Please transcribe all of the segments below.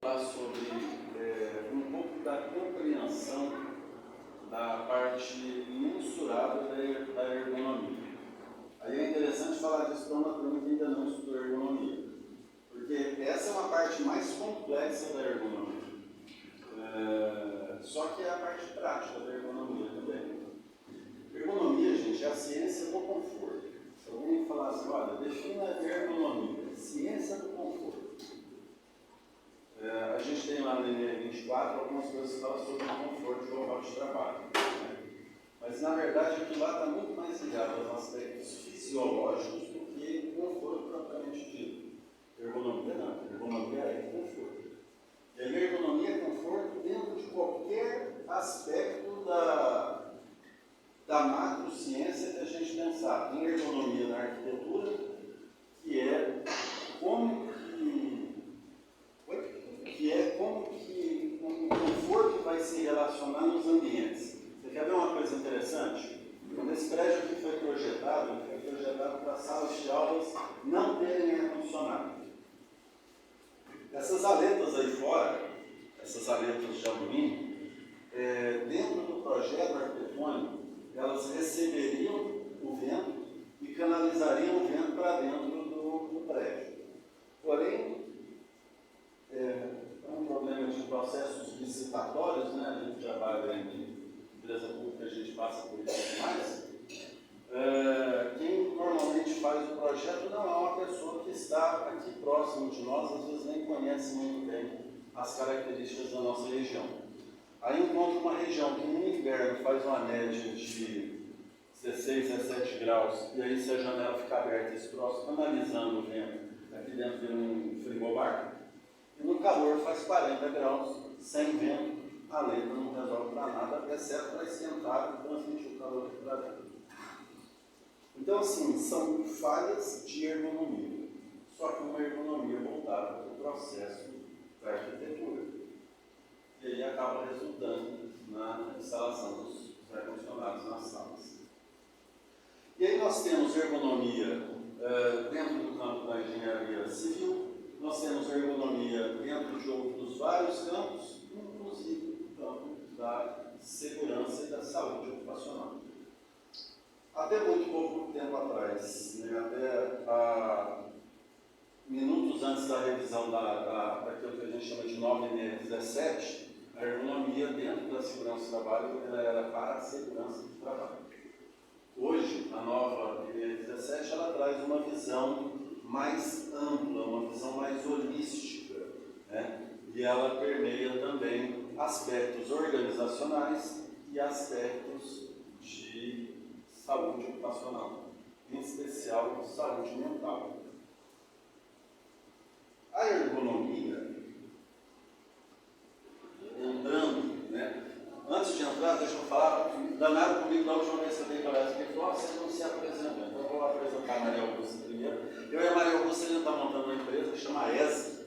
comentar sobre um pouco da compreensão da parte mensurável da ergonomia. Aí é interessante falar disso para uma turma que ainda não estudou ergonomia, porque essa é uma parte mais complexa da ergonomia. Só que é a parte prática da ergonomia também. Ergonomia, gente, é a ciência do conforto. Se alguém falar assim, olha, defina a ergonomia, ciência do conforto. A gente tem lá no NE24 algumas coisas que falam sobre o conforto do local de trabalho. Né? Mas, na verdade, aquilo lá está muito mais ligado aos aspectos fisiológicos do que conforto propriamente dito. Ergonomia não. Ergonomia é conforto. E a ergonomia é conforto dentro de qualquer aspecto da macrociência que a gente pensar. Tem ergonomia na arquitetura, que é como o conforto vai se relacionar nos ambientes. Você quer ver uma coisa interessante? Quando esse prédio aqui foi projetado para salas de aulas não terem ar-condicionado. Essas aletas aí fora, essas aletas de alumínio, dentro do projeto arquitetônico, elas receberiam o vento e canalizariam o vento para dentro do prédio. Porém, é um problema de processos licitatórios, né? A gente trabalha em empresa pública, a gente passa por isso mais. Quem normalmente faz o projeto não é uma pessoa que está aqui próximo de nós, às vezes nem conhece muito bem as características da nossa região. Aí encontra uma região que no inverno faz uma média de 16 a 17 graus, e aí se a janela ficar aberta, esse troço canalizando o vento aqui dentro de um frigobar. E no calor faz 40 graus, sem vento, a letra não resolve para nada, exceto para esquentar e transmitir o calor aqui para dentro. Então, assim, são falhas de ergonomia, só que uma ergonomia voltada para o processo da arquitetura. E aí acaba resultando na instalação dos ar-condicionados nas salas. E aí nós temos ergonomia dentro do campo da engenharia civil, nós temos ergonomia dentro de outros vários campos, inclusive o campo da segurança e da saúde ocupacional. Até muito pouco tempo atrás, né, até minutos antes da revisão daquilo que a gente chama de 9N17, a ergonomia dentro da segurança do trabalho ela era para a segurança do trabalho. Hoje, a nova NE17 ela traz uma visão mais ampla, uma visão mais holística, né? E ela permeia também aspectos organizacionais e aspectos de saúde ocupacional, em especial saúde mental. A ergonomia, entrando, né? Antes de entrar, deixa eu falar, danado comigo da última vez que eu dei palestra aqui, falou, você não se apresentou, então eu vou apresentar a Maria Augusta primeiro. Eu e a Maria Augusta, a gente está montando uma empresa que chama ESA.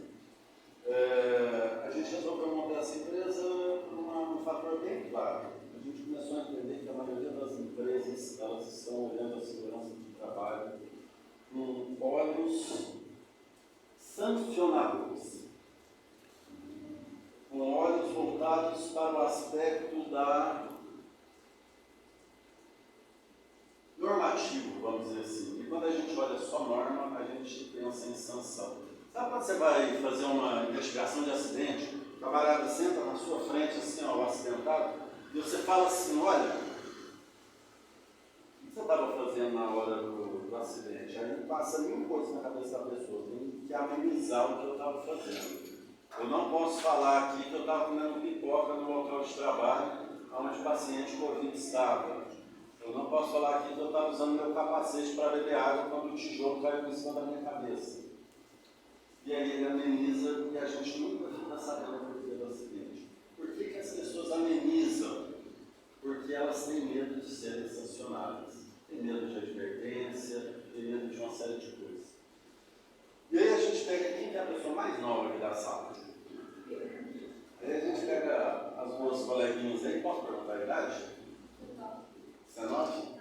A gente resolveu montar essa empresa por um fator bem claro. A gente começou a entender que a maioria das empresas, elas estão olhando a segurança do trabalho com olhos sancionadores, com olhos voltados para o aspecto normativo, vamos dizer assim. E quando a gente olha só norma, a gente pensa em sanção. Sabe quando você vai fazer uma investigação de acidente, o camarada senta na sua frente, assim, ó, o acidentado, e você fala assim, olha, o que você estava fazendo na hora do acidente? Aí passa mil coisas na cabeça da pessoa, tem que amenizar o que eu estava fazendo. Eu não posso falar aqui que eu estava comendo pipoca no local de trabalho onde o paciente Covid estava. Eu não posso falar aqui que eu estava usando meu capacete para beber água quando o tijolo caiu em cima da minha cabeça. E aí ele ameniza e a gente nunca fica sabendo por que do acidente. Por que as pessoas amenizam? Porque elas têm medo de serem sancionadas. Tem medo de advertência, tem medo de uma série de coisas. E aí a gente pega quem que é a pessoa mais nova aqui da sala. Aí a gente pega as duas coleguinhas aí, posso perguntar a idade? 19?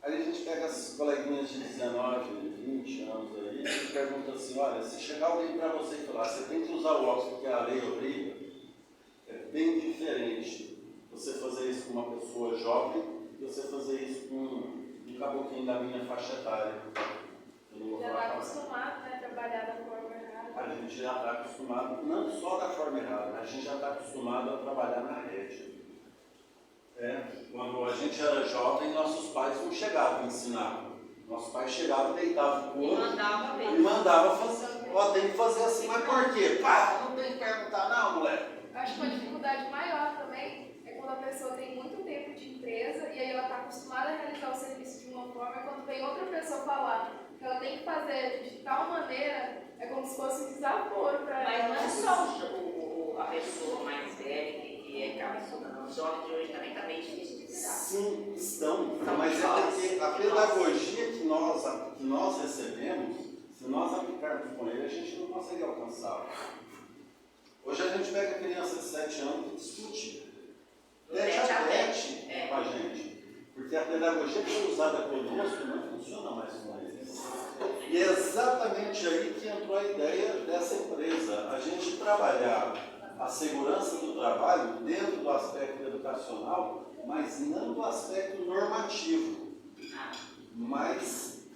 Aí a gente pega as coleguinhas de 19, 20 anos aí e pergunta assim, olha, se chegar alguém para você e falar, você tem que usar o óculos porque a lei obriga, é bem diferente você fazer isso com uma pessoa jovem e você fazer isso com um caboclinho da minha faixa etária. Já está acostumado, né, a trabalhar da forma errada. A gente já está acostumado, não só da forma errada, mas a gente já está acostumado a trabalhar na rede. Quando a gente era jovem, nossos pais não chegavam a ensinar. Nossos pais chegavam, deitavam o corpo e mandavam fazer. Ó, tem que fazer assim, mas por quê? Pá, não tem que perguntar não, moleque. Acho que uma dificuldade maior também é quando a pessoa tem muito tempo de empresa e aí ela está acostumada a realizar o serviço de uma forma, e quando vem outra pessoa falar que ela tem que fazer de tal maneira, é como se fosse um desaforo para ela. Mas não é só a pessoa mais velha que acaba estudando, os jovens de hoje também está bem difícil de lidar. Sim, estão, mas é porque a pedagogia que nós recebemos, se nós aplicarmos com ele, a gente não consegue alcançar. Hoje a gente pega criança de 7 anos e discute tete a tete com a gente. Porque a pedagogia que é usada conosco não funciona mais com eles. E é exatamente aí que entrou a ideia dessa empresa. A gente trabalhar a segurança do trabalho dentro do aspecto educacional, mas não do aspecto normativo, mas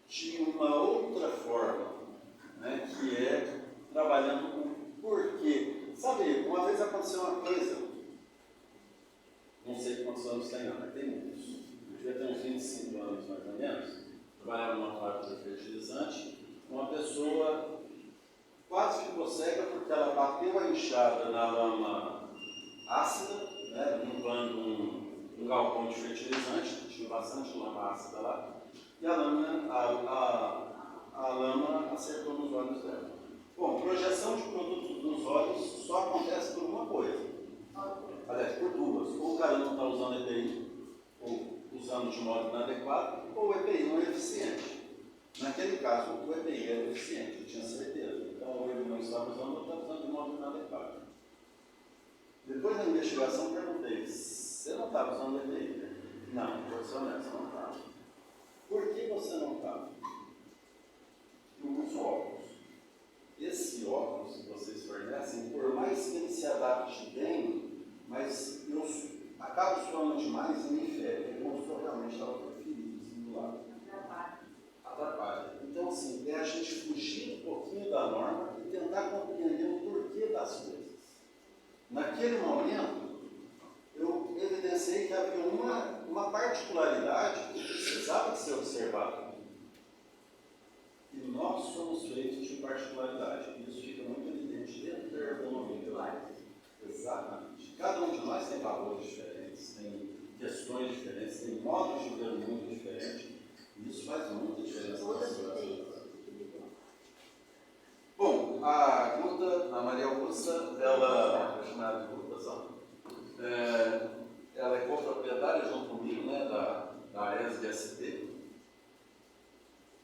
de uma outra forma, né, que é trabalhando com porquê. Sabe, uma vez aconteceu uma coisa, não sei quantos anos tem, não, mas tem muitos. Eu devia ter uns 25 anos mais ou menos, trabalhava numa fábrica de fertilizante, uma pessoa quase ficou cega porque ela bateu a enxada na lama ácida, né, limpando um galpão de fertilizante, tinha bastante lama ácida lá, e a lama acertou nos olhos dela. Bom, projeção de produtos nos olhos só acontece por uma coisa. Aliás, por duas. Ou o cara não está usando EPI, ou usando de modo inadequado, ou o EPI não é eficiente. Naquele caso, o EPI era eficiente, eu tinha certeza. Então, ou ele não estava usando, ou estava usando de modo inadequado. Depois da investigação, perguntei, você não estava usando EPI? Não, vou ser honesto, não estava. Por que você não estava? Eu uso óculos. Esse óculos que vocês fornecem, por mais que ele se adapte bem, mas eu acabo suando demais e me fere. Ele mostrou realmente estava preferido, assim, do lado. Atrapalha. Então, assim, é a gente fugir um pouquinho da norma e tentar compreender o porquê das coisas. Naquele momento, eu evidenciei que havia uma particularidade que precisava de ser observada. E nós somos feitos de particularidade. Isso fica muito evidente dentro da ergonomia. Exatamente. Cada um de nós tem valores diferentes, tem questões diferentes, tem modos de ver o mundo diferentes. E isso faz muita diferença na sua vida. Bom, a Guda, a Maria Augusta, ela é chamada de Guda, ela é coproprietária junto comigo, né, da ESG-SP.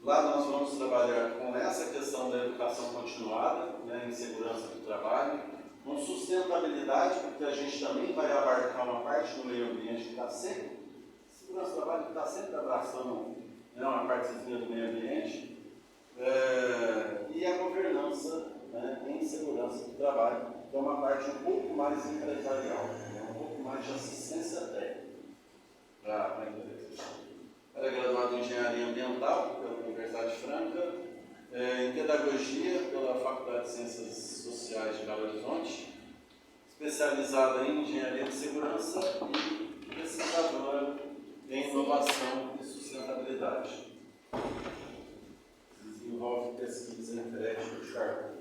Lá nós vamos trabalhar com essa questão da educação continuada, né, em segurança do trabalho, com sustentabilidade, porque a gente também vai abarcar uma parte do meio ambiente que está sempre, segurança do trabalho que está sempre abraçando, né, uma partezinha do meio ambiente, e a governança, né, em segurança do trabalho, que é uma parte um pouco mais empresarial, né, um pouco mais de assistência técnica para a empresa. Ela é graduada em Engenharia Ambiental pela Universidade Franca, em Pedagogia pela Faculdade de Ciências Sociais de Belo Horizonte, especializada em Engenharia de Segurança e pesquisadora em Inovação e Sustentabilidade. Desenvolve pesquisa em crédito de carbono.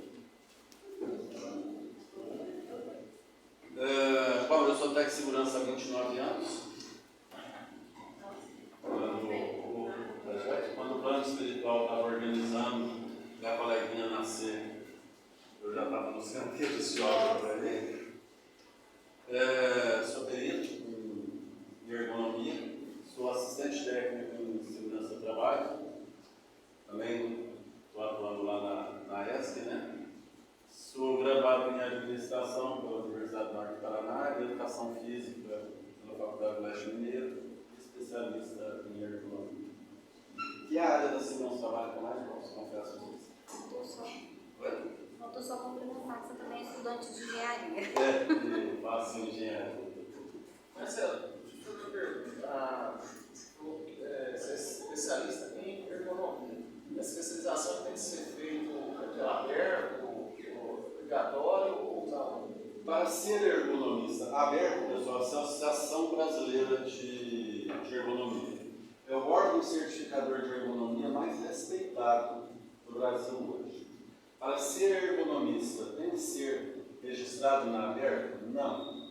Bom, eu sou técnico de segurança há 29 anos. Quando o plano espiritual estava organizando a coleguinha nascer, eu já estava nos canteiros de obra para ele. Sou perito em ergonomia, sou assistente técnico em segurança do trabalho, também estou atuando lá na ESC, né? Sou graduado em administração pela Universidade do Norte do Paraná, em educação física pela Faculdade do Leste Mineiro, especialista em ergonomia. Que é a área da segurança do trabalho que eu mais gosto, confesso a vocês. Faltou só estudante de engenharia. Eu faço engenharia. Marcelo, deixa eu te perguntar. Você é especialista em ergonomia. A especialização tem que ser feita pela aberto, obrigatório ou não? Para ser ergonomista aberto, pessoal, essa é a Associação Brasileira de Ergonomia. É o órgão certificador de ergonomia mais respeitado do Brasil hoje. Para ser ergonomista, tem que ser registrado na aberta? Não.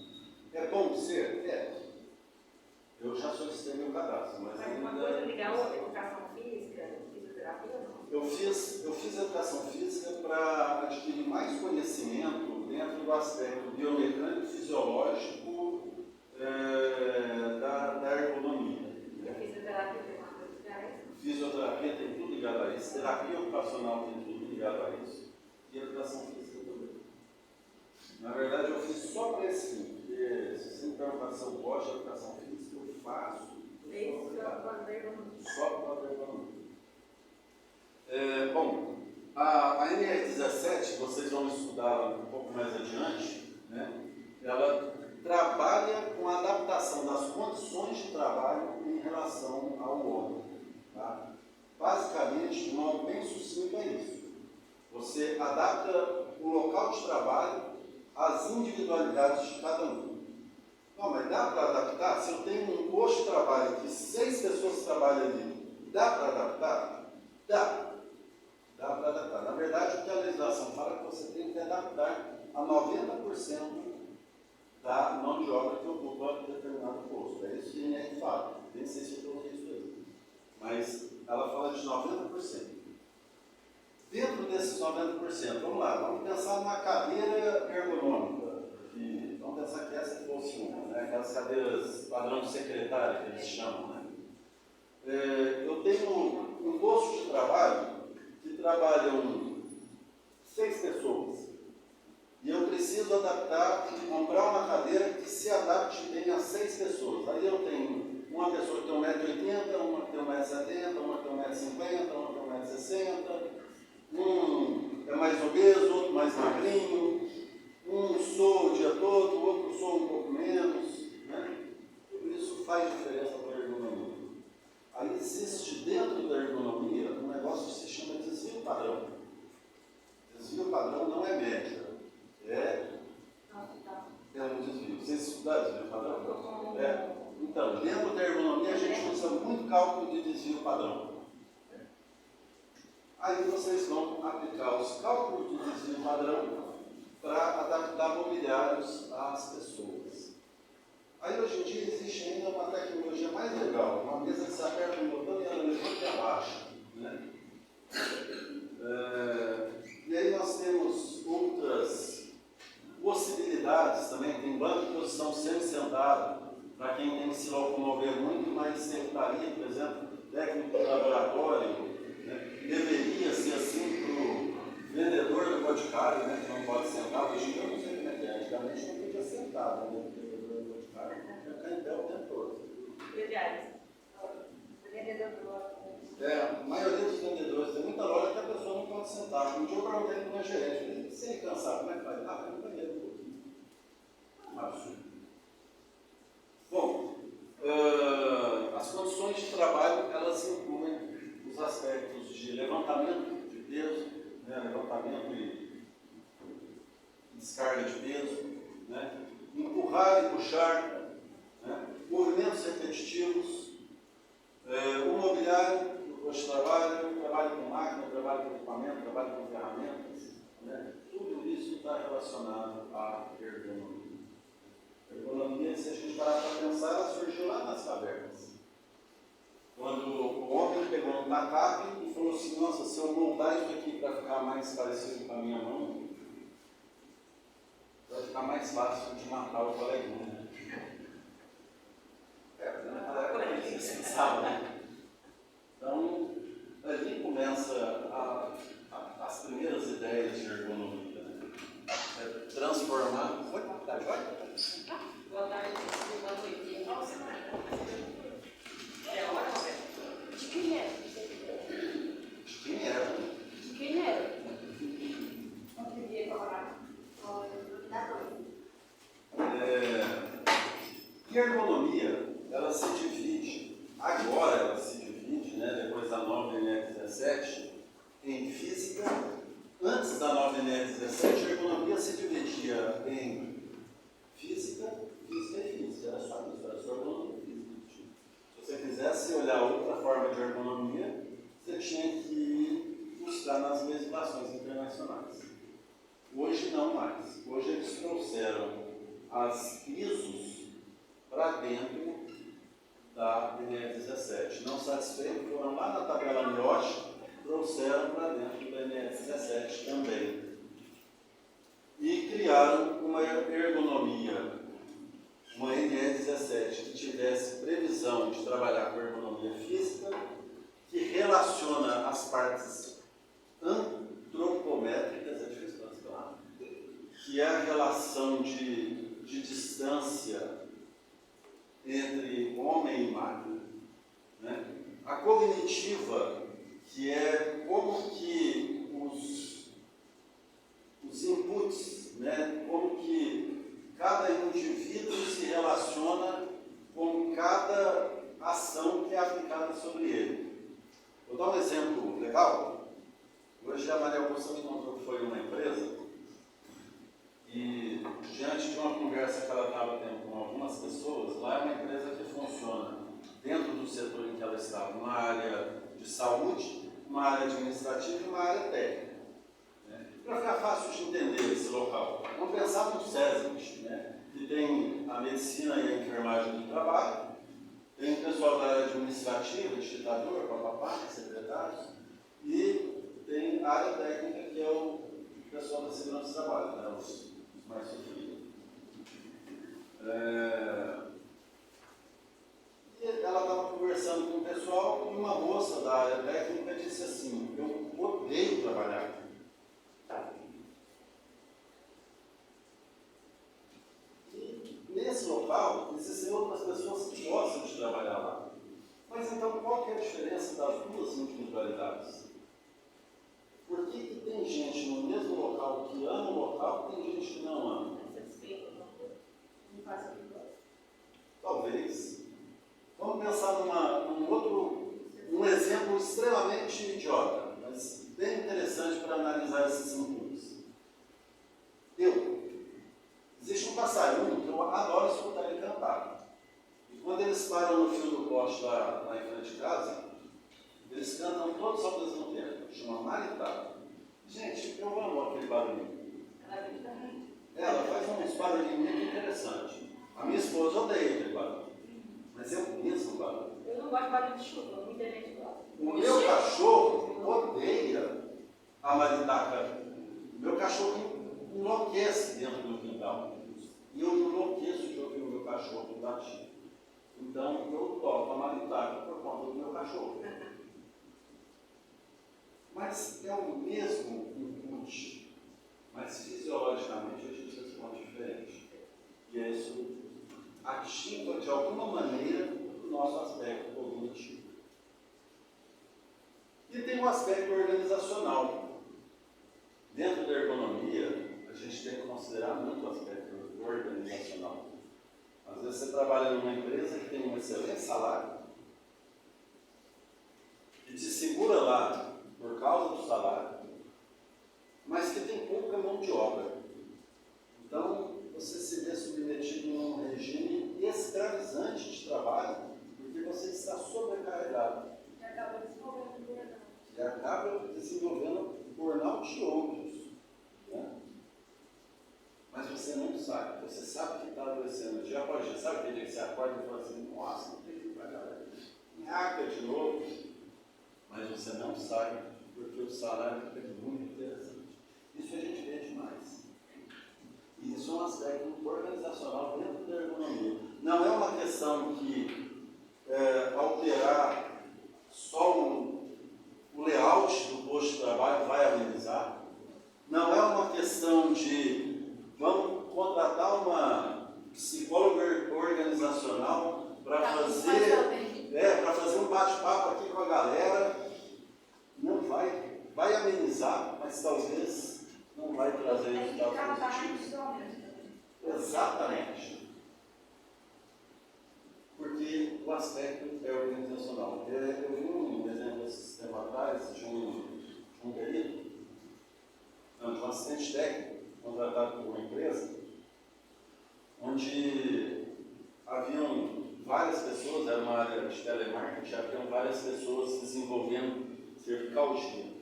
É bom ser? É. Eu já solicitei meu cadastro, mas Mas ainda... uma coisa legal é educação física, fisioterapia, não? Eu fiz educação física para adquirir mais conhecimento dentro do aspecto biomecânico, fisiológico da ergonomia. E a fisioterapia tem uma coisa ligada a isso? Fisioterapia tem tudo ligado a isso, terapia ocupacional tem tudo ligado a isso, e educação física também. Na verdade, eu fiz só para esse fim, porque se você me perguntar se eu gosto de educação física, eu faço. Só para ergonomia. Bom, a NR17, vocês vão estudar um pouco mais adiante, né? Ela trabalha com a adaptação das condições de trabalho em relação ao homem. Tá? Basicamente, de modo bem sucinto, é isso. Você adapta o local de trabalho às individualidades de cada um. Não, mas dá para adaptar? Se eu tenho um posto de trabalho que 6 pessoas trabalham ali, dá para adaptar? Dá. Dá para adaptar. Na verdade, o que a legislação fala é que você tem que adaptar a 90% da mão de obra que ocupa determinado posto. É isso que a INR fala. Nem sei se eu coloquei isso aí. Mas ela fala de 90%. Dentro desses 90%, vamos lá, vamos pensar numa cadeira ergonômica. Vamos pensar que essa fosse uma, né? Aquelas cadeiras padrão de secretária que eles chamam. Né? Eu tenho um posto de trabalho que trabalham 6 pessoas. E eu preciso adaptar, comprar uma cadeira que se adapte bem a 6 pessoas. Aí eu tenho uma pessoa que tem 1,80 m, uma que tem 1,70 m, uma que tem 1,50 m, uma que tem 1,60 m. Um é mais obeso, outro mais magrinho. Um soa o dia todo, o outro soa um pouco menos. Né? Tudo isso faz diferença para a ergonomia. Aí existe dentro da ergonomia um negócio que se chama desvio padrão. Desvio padrão não é média, é um desvio. Vocês estudaram desvio padrão? Então, dentro da ergonomia a gente usa muito cálculo de desvio padrão. Aí vocês vão aplicar os cálculos de desvio padrão para adaptar mobiliários às pessoas. Aí hoje em dia existe ainda uma tecnologia mais legal, uma mesa que se aperta um botão e ela levanta e abaixa. Né? E aí nós temos outras possibilidades também, tem banco de posição semi-sentado, para quem tem que se locomover muito, mas secretaria, por exemplo, técnico de laboratório, né? Deveria ser assim para o vendedor do boticário, né? Que não pode sentar, hoje em dia eu não sei como é que é, antigamente não podia sentar, né? Ficar em pé o tempo todo. A maioria dos vendedores tem muita loja que a pessoa não pode sentar. Um dia eu perguntei para uma gerente, se ele cansar, como é que faz? Vai no banheiro um pouquinho. Um absurdo. Bom, as condições de trabalho, elas incluem os aspectos de levantamento de peso, né? Levantamento e descarga de peso, né? Empurrar e puxar, né? Movimentos repetitivos, o mobiliário, o posto de trabalho com máquina, trabalho com equipamento, trabalho com ferramentas, né? Tudo isso está relacionado à ergonomia. A ergonomia, se a gente parar para pensar, ela surgiu lá nas cavernas. Quando o homem pegou um tacape e falou assim, nossa, se eu moldar isso aqui para ficar mais parecido com a minha mão, vai ficar mais fácil de matar o coleguinha. Então, ali começa as primeiras ideias de ergonomia. Né? Transformar. Foi? Tá joia? Boa tarde, boa noite. É a hora, De quem é? De quem era? De quem é? Não queria falar. E a ergonomia, ela se divide, agora ela se divide, né, depois da nova NR17, em física. Antes da nova NR17, a ergonomia se dividia em física e física. Era só isso, era só ergonomia física. Se você quisesse olhar outra forma de ergonomia, você tinha que buscar nas legislações internacionais. Hoje não mais. Hoje eles trouxeram as ISOs para dentro da NR17. Não satisfeitos, foram lá na tabela NIOSH, trouxeram para dentro da NR17 também. E criaram uma ergonomia, uma NR17 que tivesse previsão de trabalhar com ergonomia física, que relaciona as partes antropométricas, é difícil para falar, que é a relação de distância entre homem e máquina, né? A cognitiva, que é como que os inputs, né? Como que cada indivíduo se relaciona com cada ação que é aplicada sobre ele. Vou dar um exemplo legal. Hoje a Maria Augusta me contou que foi uma empresa e, diante de uma conversa que ela estava tendo com algumas pessoas, lá é uma empresa que funciona dentro do setor em que ela estava, uma área de saúde, uma área administrativa e uma área técnica. Né? Para ficar fácil de entender esse local, vamos pensar no SESMIT, né? Que tem a medicina e a enfermagem do trabalho, tem o pessoal da área administrativa, digitador, papapá, secretários, e tem a área técnica, que é o pessoal da segurança do trabalho, né? Os mais sofridos. E ela estava conversando com o pessoal e uma moça da área técnica disse assim: eu odeio trabalhar aqui. E nesse local existem outras pessoas que gostam de trabalhar lá. Mas então qual que é a diferença das duas individualidades? Por que tem gente no mesmo local que ama o local e tem gente que não ama? Talvez. Vamos pensar num exemplo extremamente idiota, mas bem interessante para analisar esses inputs. Existe um passarinho que eu adoro escutar ele cantar. E quando eles param no fio do poste lá em frente de casa, eles cantam todos ao mesmo tempo. Chama maritá. Gente, eu amo aquele barulhinho. Ela faz uns barulhinhos muito interessantes. A minha esposa odeia aquele barulho. Mas eu conheço o barulho. Eu não gosto de barulho de chuva, muita gente gosta. O meu cachorro odeia a maritaca. O meu cachorro enlouquece dentro do quintal. E eu enlouqueço de ouvir o meu cachorro latir. Então eu toco a maritaca por conta do meu cachorro. Mas é o mesmo input, mas fisiologicamente a gente responde diferente. E isso ativa de alguma maneira o nosso aspecto cognitivo. E tem um aspecto organizacional. Dentro da ergonomia, a gente tem que considerar muito o aspecto organizacional. Às vezes você trabalha numa empresa que tem um excelente salário e te segura lá por causa do salário, mas que tem pouca mão de obra. Então, você se vê submetido a um regime escravizante de trabalho, porque você está sobrecarregado. E acaba desenvolvendo burnout. E acaba desenvolvendo burnout de outros. Né? Mas você não sabe. Você sabe que está adoecendo dia após dia. Sabe aquele dia que você acorda e fala assim: nossa, não tem que ir para cá. Enhaca de novo. Mas você não sabe, porque o salário fica muito interessante. Isso a gente vê demais. E isso é um aspecto organizacional dentro da ergonomia. Não é uma questão que alterar só o layout do posto de trabalho vai amenizar. Não é uma questão de vamos contratar uma psicóloga organizacional para fazer um bate-papo aqui com a galera. Não vai amenizar, mas talvez não vai trazer resultados positivos. Exatamente. o aspecto organizacional. Eu vi um exemplo esses tempos atrás de um perito, de um assistente técnico contratado por uma empresa, onde haviam várias pessoas, era uma área de telemarketing, haviam várias pessoas desenvolvendo cervical-G.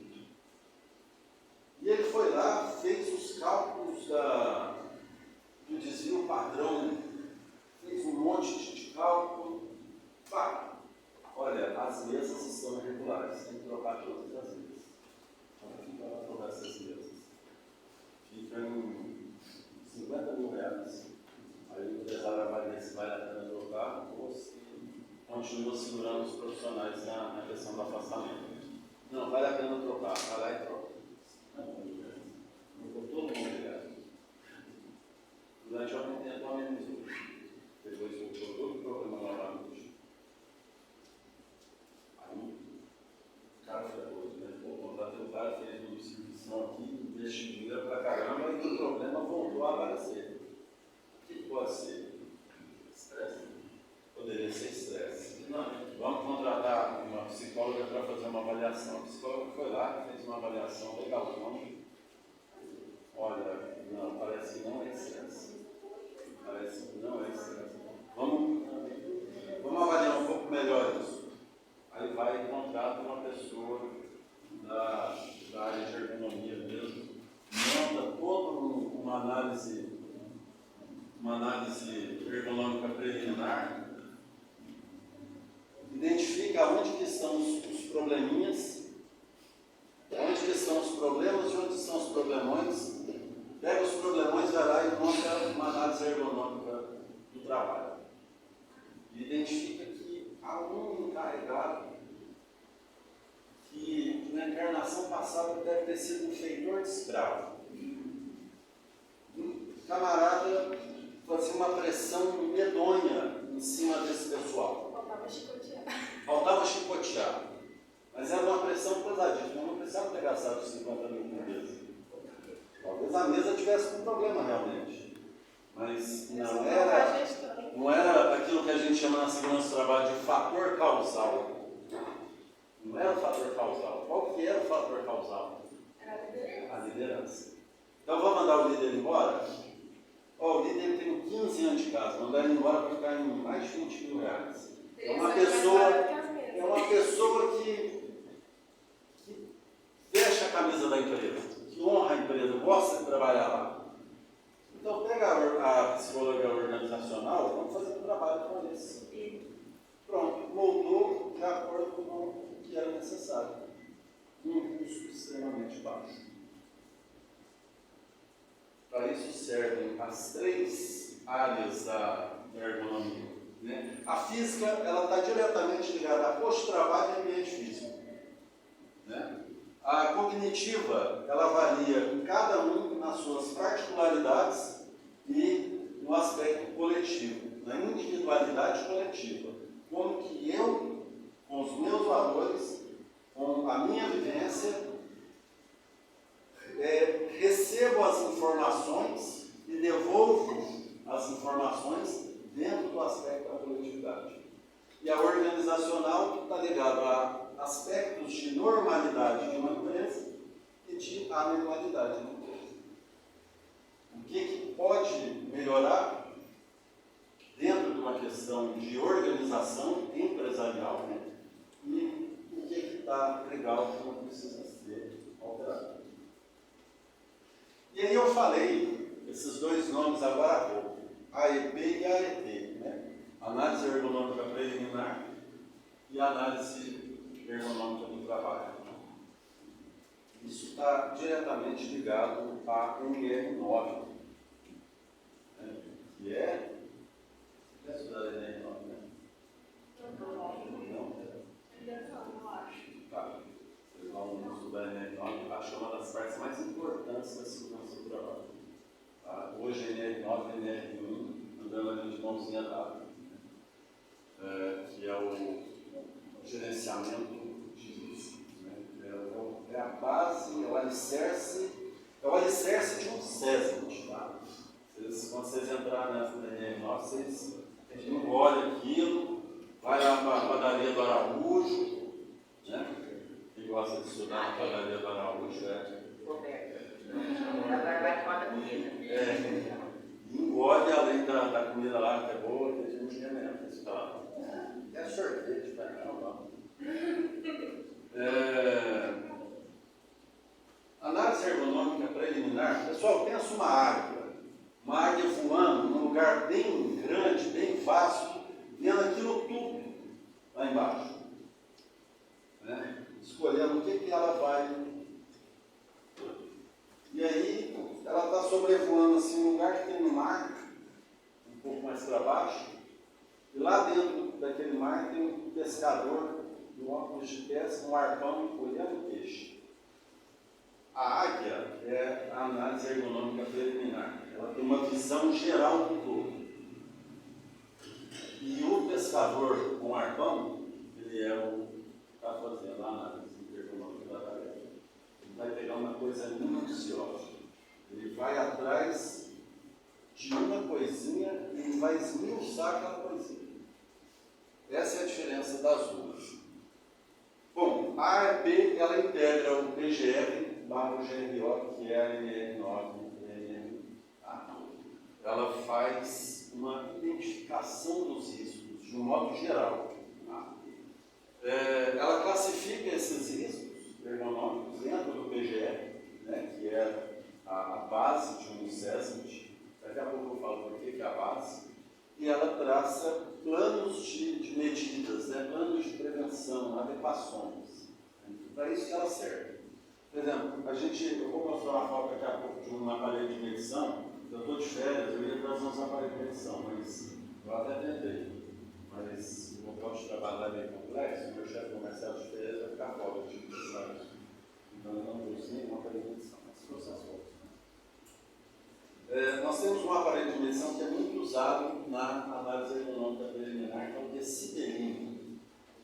E ele foi lá, fez os cálculos do desvio padrão, fez um monte de cálculo. Pá, olha, as mesas estão irregulares, tem que trocar todas as mesas. Então, fica lá trocar essas mesas. Fica em R$50 mil. Aí o empresário avalia se vale a pena trocar ou se continua segurando os profissionais na questão do afastamento. Não, vale a pena trocar, vai lá e troca. Ficou todo mundo ligado. Durante algum tempo amenizou. Depois voltou todo o problema novamente. Aí o cara foi doido, né? Pô, contratei o cara, fez uma distribuição aqui, investiu dinheiro pra caramba e o problema voltou a aparecer. O que pode ser? Estresse? Poderia ser estresse. Não, vamos contratar uma psicóloga para fazer uma avaliação. A psicóloga foi lá, fez uma avaliação legal. Olha, não, parece que não é estresse. Parece que não é estresse. Vamos avaliar um pouco melhor isso. Aí vai e contrata uma pessoa da área de ergonomia mesmo, monta toda uma análise ergonômica preliminar, identifica onde que estão os probleminhas, onde que estão os problemas e onde estão os problemões, pega os problemões, vai lá e monta uma análise ergonômica do trabalho. E identifica que há um encarregado que na encarnação passada deve ter sido um feitor de escravo. Um camarada fazia uma pressão medonha em cima desse pessoal. Faltava chicotear. Mas era uma pressão pesadíssima, não precisava ter gastado os 50 mil por mês. Talvez a mesa tivesse um problema realmente. Mas não era aquilo que a gente chama na segurança do trabalho de fator causal. Não era o fator causal. Qual que era o fator causal? A liderança. Então vamos mandar o líder embora? O líder tem 15 anos de casa, mandar ele embora para ficar em mais de 20 mil reais. É uma pessoa que fecha a camisa da empresa, que honra a empresa, gosta de trabalhar lá. Então pega a psicóloga organizacional, vamos fazer um trabalho com isso. Pronto, voltou de acordo com o que era necessário. Um custo extremamente baixo. Para isso servem as 3 áreas da ergonomia. Né? A física, ela está diretamente ligada a posto de trabalho e ambiente físico. Né? A cognitiva, ela avalia cada um nas suas particularidades e no aspecto coletivo, na individualidade coletiva. Como que eu, com os meus valores, com a minha vivência, recebo as informações e devolvo as informações dentro do aspecto da coletividade. E a organizacional está ligada a aspectos de normalidade de uma empresa e de anormalidade de uma empresa. O que pode melhorar dentro de uma questão de organização empresarial, né? E o que está legal que não precisa ser alterado. E aí eu falei esses 2 nomes agora há pouco, AEP e AET, né? Análise ergonômica preliminar e análise ergonômica do trabalho. Isso está diretamente ligado à NR9, né? Que é... Você quer estudar a NR9, né? Não? Não acho. Tá. Vocês vão estudar a NR9, acho que é uma das partes mais importantes da segurança do trabalho. Tá? Hoje NR9 e NR1 andando ali de mãozinha dada, né? Que é o gerenciamento de risco. Né? É a base, é o alicerce de um SESMIT. Tá? Quando vocês entrarem nessa NR9, vocês engolem aquilo, vai lá para a padaria do Araújo, né? Quem gosta de estudar na padaria do Araújo, Roberto. Agora vai tomar da comida. engole além da comida lá, que é boa, que a gente quer mesmo. Você fala, é sorvete, vai não. Análise ergonômica preliminar, pessoal, pensa uma águia voando num lugar bem grande, bem vasto, vendo aquilo tudo lá embaixo, né? Escolhendo o que ela vai. E aí, ela está sobrevoando assim, um lugar que tem um mar, um pouco mais para baixo, e lá dentro daquele mar tem um pescador, um óculos de pesca, um arpão, olhando o peixe. A águia é a análise ergonômica preliminar. Ela tem uma visão geral do todo. E o pescador com arpão, ele é o que está fazendo a análise ergonômica da tarefa. Ele vai pegar uma coisa minuciosa. Ele vai atrás de uma coisinha e ele vai esmiuçar aquela coisinha. Essa é a diferença das duas. Bom, a ARP, ela integra o PGR barra o GRO, que é a NR9, tá? Ela faz uma identificação dos riscos, de um modo geral. Tá? Ela classifica esses riscos ergonômicos dentro do PGR, né, que é a base de um SESMIT. Daqui a pouco eu falo por que é a base. E ela traça planos de medidas, né, planos de prevenção, adequações. Para isso que ela serve. Por exemplo, eu vou mostrar uma foto daqui a pouco de um aparelho de medição. Eu estou de férias, eu ia trazer uns aparelhos de medição, mas eu até tentei. Mas o local de trabalho é meio complexo, o meu chefe comercial de férias vai ficar fora de medição. Então eu não trouxe nenhum aparelho de medição, mas trouxe as fotos. Nós temos um aparelho de medição que é muito usado na análise ergonômica preliminar, que é o decibelinho.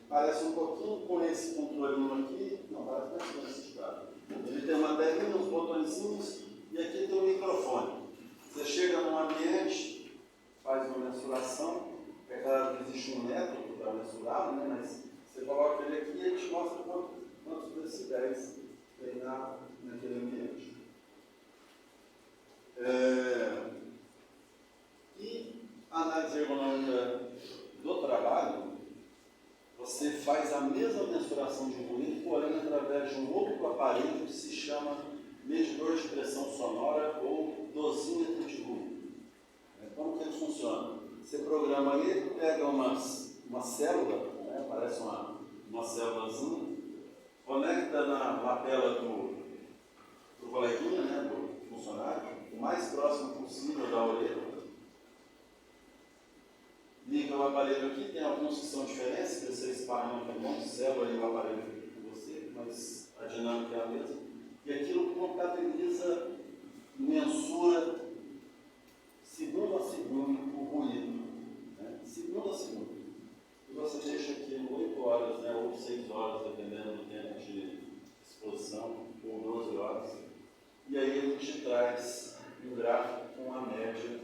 Parece um pouquinho com esse controlinho aqui, não, parece mais com esse cara. Ele tem uma telinha, uns botõezinhos, e aqui tem um microfone. Você chega num ambiente, faz uma mensuração, é claro que existe um método para mensurar, né? Mas você coloca ele aqui e ele te mostra quantos decibéis tem naquele ambiente. E a análise ergonômica do trabalho, você faz a mesma mensuração de ruído, porém através de um outro aparelho que se chama medidor de pressão sonora ou dosímetro de ruído. Como que ele funciona? Você programa ele, pega uma célula, né, parece uma célulazinha, conecta na lapela do coleguinha, né, do funcionário, o mais próximo possível da orelha. Liga o aparelho aqui, tem alguns que são diferentes, que você espalha um monte de célula e o aparelho fica com você, mas a dinâmica é a mesma. E aquilo contabiliza, mensura, segundo a segundo, o ruído. Né? Segundo a segundo. E você deixa aquilo 8 horas, né, ou 6 horas, dependendo do tempo de exposição, ou 12 horas. E aí ele te traz um gráfico com a média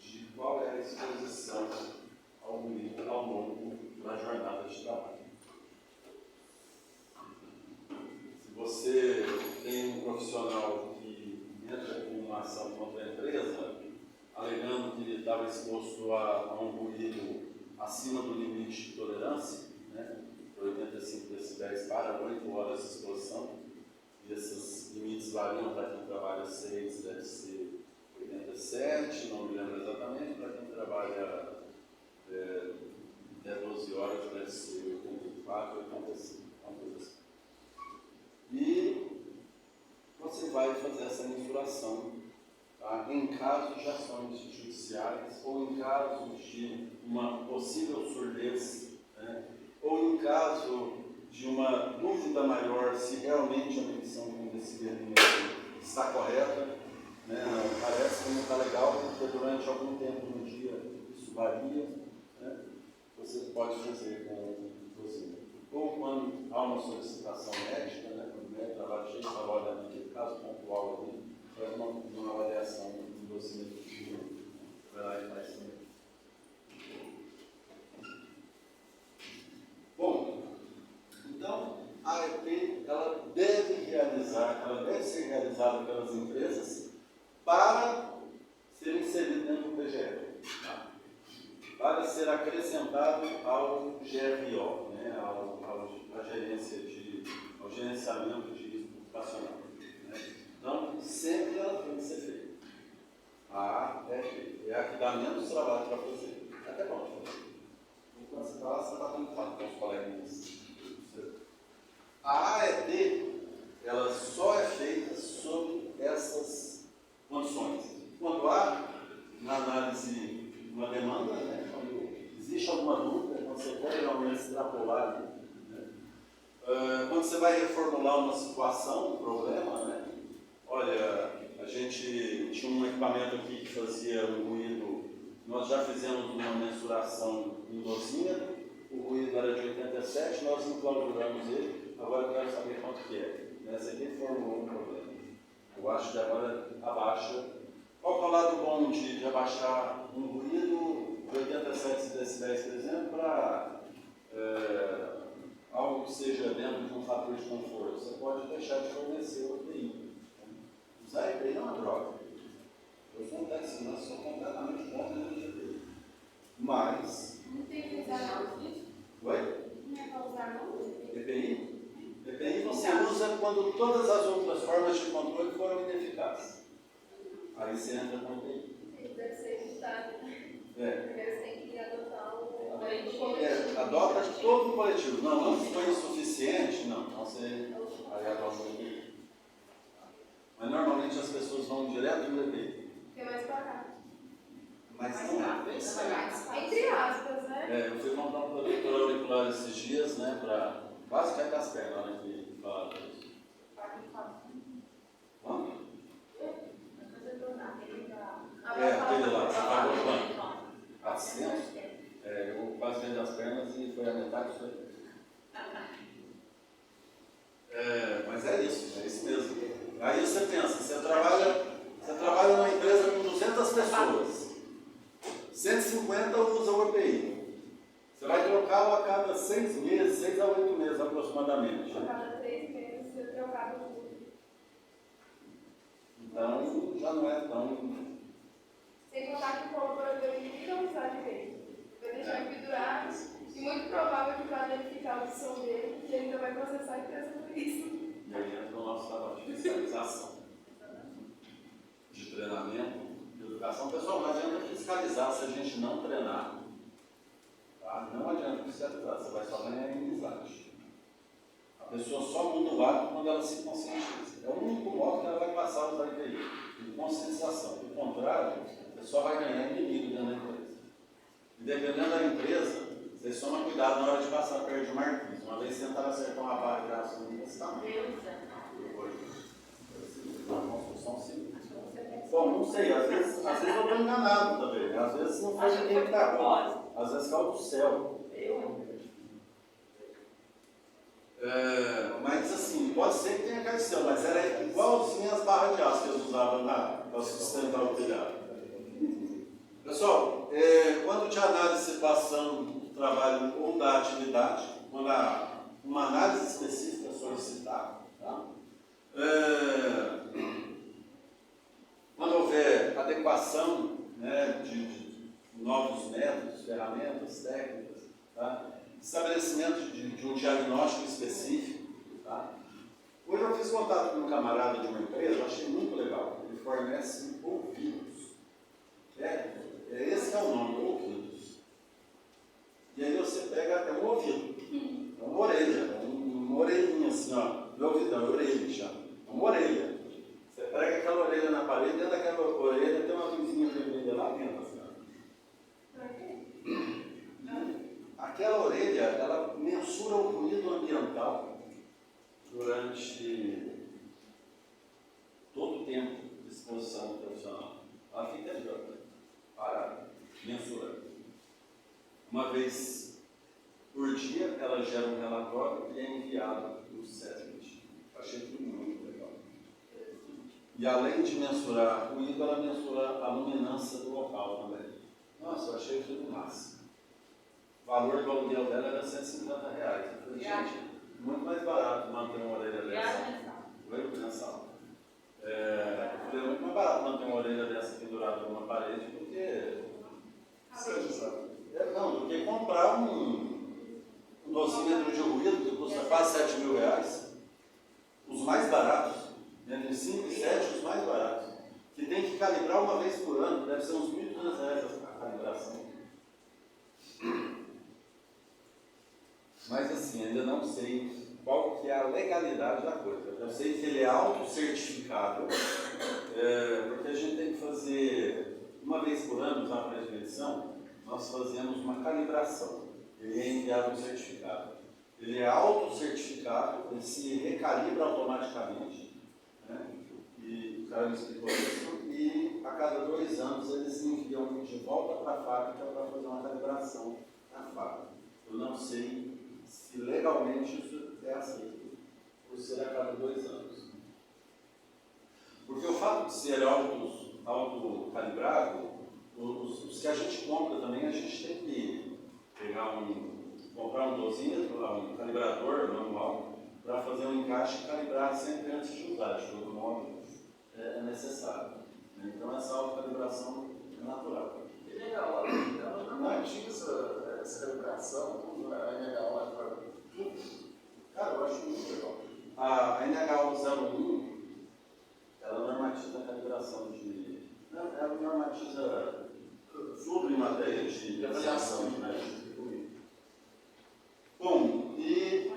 de qual é a exposição ao ruído ao longo da jornada de trabalho. Se você tem um profissional que entra com uma ação contra a empresa, alegando que ele estava exposto a um ruído acima do limite de tolerância, né, 85 decibéis para 8 horas de exposição, e esses limites variam para quem trabalha 6, deve ser 87, não me lembro exatamente, para quem trabalha até 12 horas deve ser 84, 85, uma coisa assim. E você vai fazer essa mensuração, tá, em casos de ações judiciais ou em casos de uma possível surdez, né, ou em caso de uma dúvida maior se realmente a medição com decibelímetro está correta, né, não, parece que não está legal, porque durante algum tempo no dia isso varia. Você pode fazer com você. Ou quando há uma solicitação médica, né, quando o médico trabalha cheio, fala, olha, naquele caso pontual ali, faz uma avaliação do dosímetro de vai lá e faz também. acrescentado ao GRO, né, ao gerenciamento de risco ocupacional. Né? Então, sempre ela tem que ser feita. A AET é a que dá menos trabalho para fazer. É até bom de fazer. Enquanto você está lá, você está preocupado com os coleguinhas. A AET, ela só é feita sob essas condições. Quando há, na análise, uma demanda, né, quando existe alguma dúvida, quando você pode realmente extrapolar, né, quando você vai reformular uma situação, um problema, né, olha, a gente tinha um equipamento aqui que fazia um ruído, nós já fizemos uma mensuração em dosímetro, o ruído era de 87, nós enclausuramos ele, agora eu quero saber quanto que é. Essa aqui formulou um problema. Eu acho que agora abaixa. Qual que é o lado bom de abaixar um ruído de 87 decibéis, por exemplo, para algo que seja dentro de um fator de conforto? Você pode deixar de fornecer o EPI. Usar EPI não é uma droga. Eu sou um técnico, mas sou completamente contra o EPI. Mas... Não tem que usar não? Oi? Não é para usar não? EPI? EPI você usa quando todas as outras formas de controle foram ineficazes. Aí você entra com EPI. Ele deve ser evitado. É. Primeiro você tem que adotar o É, adota todo o coletivo. Não foi o suficiente, não. Então você aí adota o EPI. Mas normalmente as pessoas vão direto no EPI. Tem mais para cá. Mas não é. Entre aspas, né? Eu fui comprar um protetor auricular esses dias, né, para quase cair das pernas, né, que falaram isso. Quanto? Aquele lá, você pagou quanto? 400? Eu quase caí das pernas e foi a metade disso aí. Mas é isso mesmo. Aí você pensa, você trabalha numa empresa com 200 pessoas. 150 usa o EPI. Você vai trocá-lo a cada 6 meses, 6 a 8 meses aproximadamente. A cada 3 meses você trocava tudo. Então já não é tão. Sem contar que o colaborador ele não usar direito. Vai deixar pendurado e muito provável que para verificar a audição dele, que ele ainda vai processar a empresa por isso. E aí entra o nosso trabalho de fiscalização, de treinamento, de educação. Pessoal, não adianta fiscalizar se a gente não treinar. Tá? Não adianta fiscalizar, você vai só ganhar inimizade. A pessoa só muda o hábito quando ela se conscientiza. É o único modo que ela vai passar a usar IPI, de conscientização. Do contrário, você só vai ganhar inimigo dentro da empresa. E dependendo da empresa, vocês tomam cuidado na hora de passar perto de marquise. Uma vez tentaram acertar uma barra de aço no desse uma construção civil. Bom, não sei, às vezes eu estou enganado também. Às vezes não foi ninguém que está bom. Às vezes caiu do céu. Mas assim, pode ser que tenha caído do céu, mas era igualzinho as barras de aço que eles usavam para sustentar o telhado. Pessoal, quando de análise se passando do trabalho ou da atividade, quando há uma análise específica solicitada, tá? Quando houver adequação, né, de novos métodos, ferramentas, técnicas, tá? Estabelecimento de um diagnóstico específico. Tá? Hoje eu fiz contato com um camarada de uma empresa, eu achei muito legal. Ele fornece ouvidos. Esse é o nome, ouvidos. E aí você pega até um ouvido, é uma orelha, uma orelhinha assim, ó. Não é ouvidão, é orelha já. É uma orelha. Você prega aquela orelha na parede, dentro daquela orelha tem uma luzinha vermelha lá dentro. Assim, aquela orelha, ela mensura o ruído ambiental durante todo o tempo de exposição profissional. Ela fica ali, parada, mensurando. Uma vez por dia, ela gera um relatório e é enviado para o SESMIT. Achei tudo muito legal. E além de mensurar ruído, ela mensura a luminância do local também. Nossa, eu achei tudo massa. O valor do aluguel dela era R$150. Eu falei, gente, muito mais barato manter uma orelha dessa. Mensal. É muito mais barato manter uma orelha dessa pendurada numa parede, porque. Não, do que comprar um dosímetro de ruído que custa quase R$ 7.000. Os mais baratos, entre 5 e 7, os mais baratos. Que tem que calibrar uma vez por ano, deve ser uns R$ 1.200 a calibração. Mas assim, ainda não sei qual que é a legalidade da coisa. Eu sei que ele é autocertificado, porque a gente tem que fazer, uma vez por ano, na pré-medição, nós fazemos uma calibração. Ele é enviado um certificado. Ele é autocertificado, ele se recalibra automaticamente, né? E o cara me explicou isso, e a cada 2 anos eles enviam de volta para a fábrica para fazer uma calibração na fábrica. Eu não sei se legalmente isso é aceito, por ser a cada 2 anos. Porque o fato de ser autocalibrado, os que a gente compra também, a gente tem que comprar um dosímetro, um calibrador manual, para fazer um encaixe e calibrar sempre antes de usar. De todo modo, é necessário. Então, essa autocalibração é natural. E legal, ela normatiza essa calibração, tudo, a NH para tudo. Cara, eu acho muito legal. A NH01, ela normatiza a calibração de... Ela normatiza tudo em matéria de avaliação de médico. Bom, e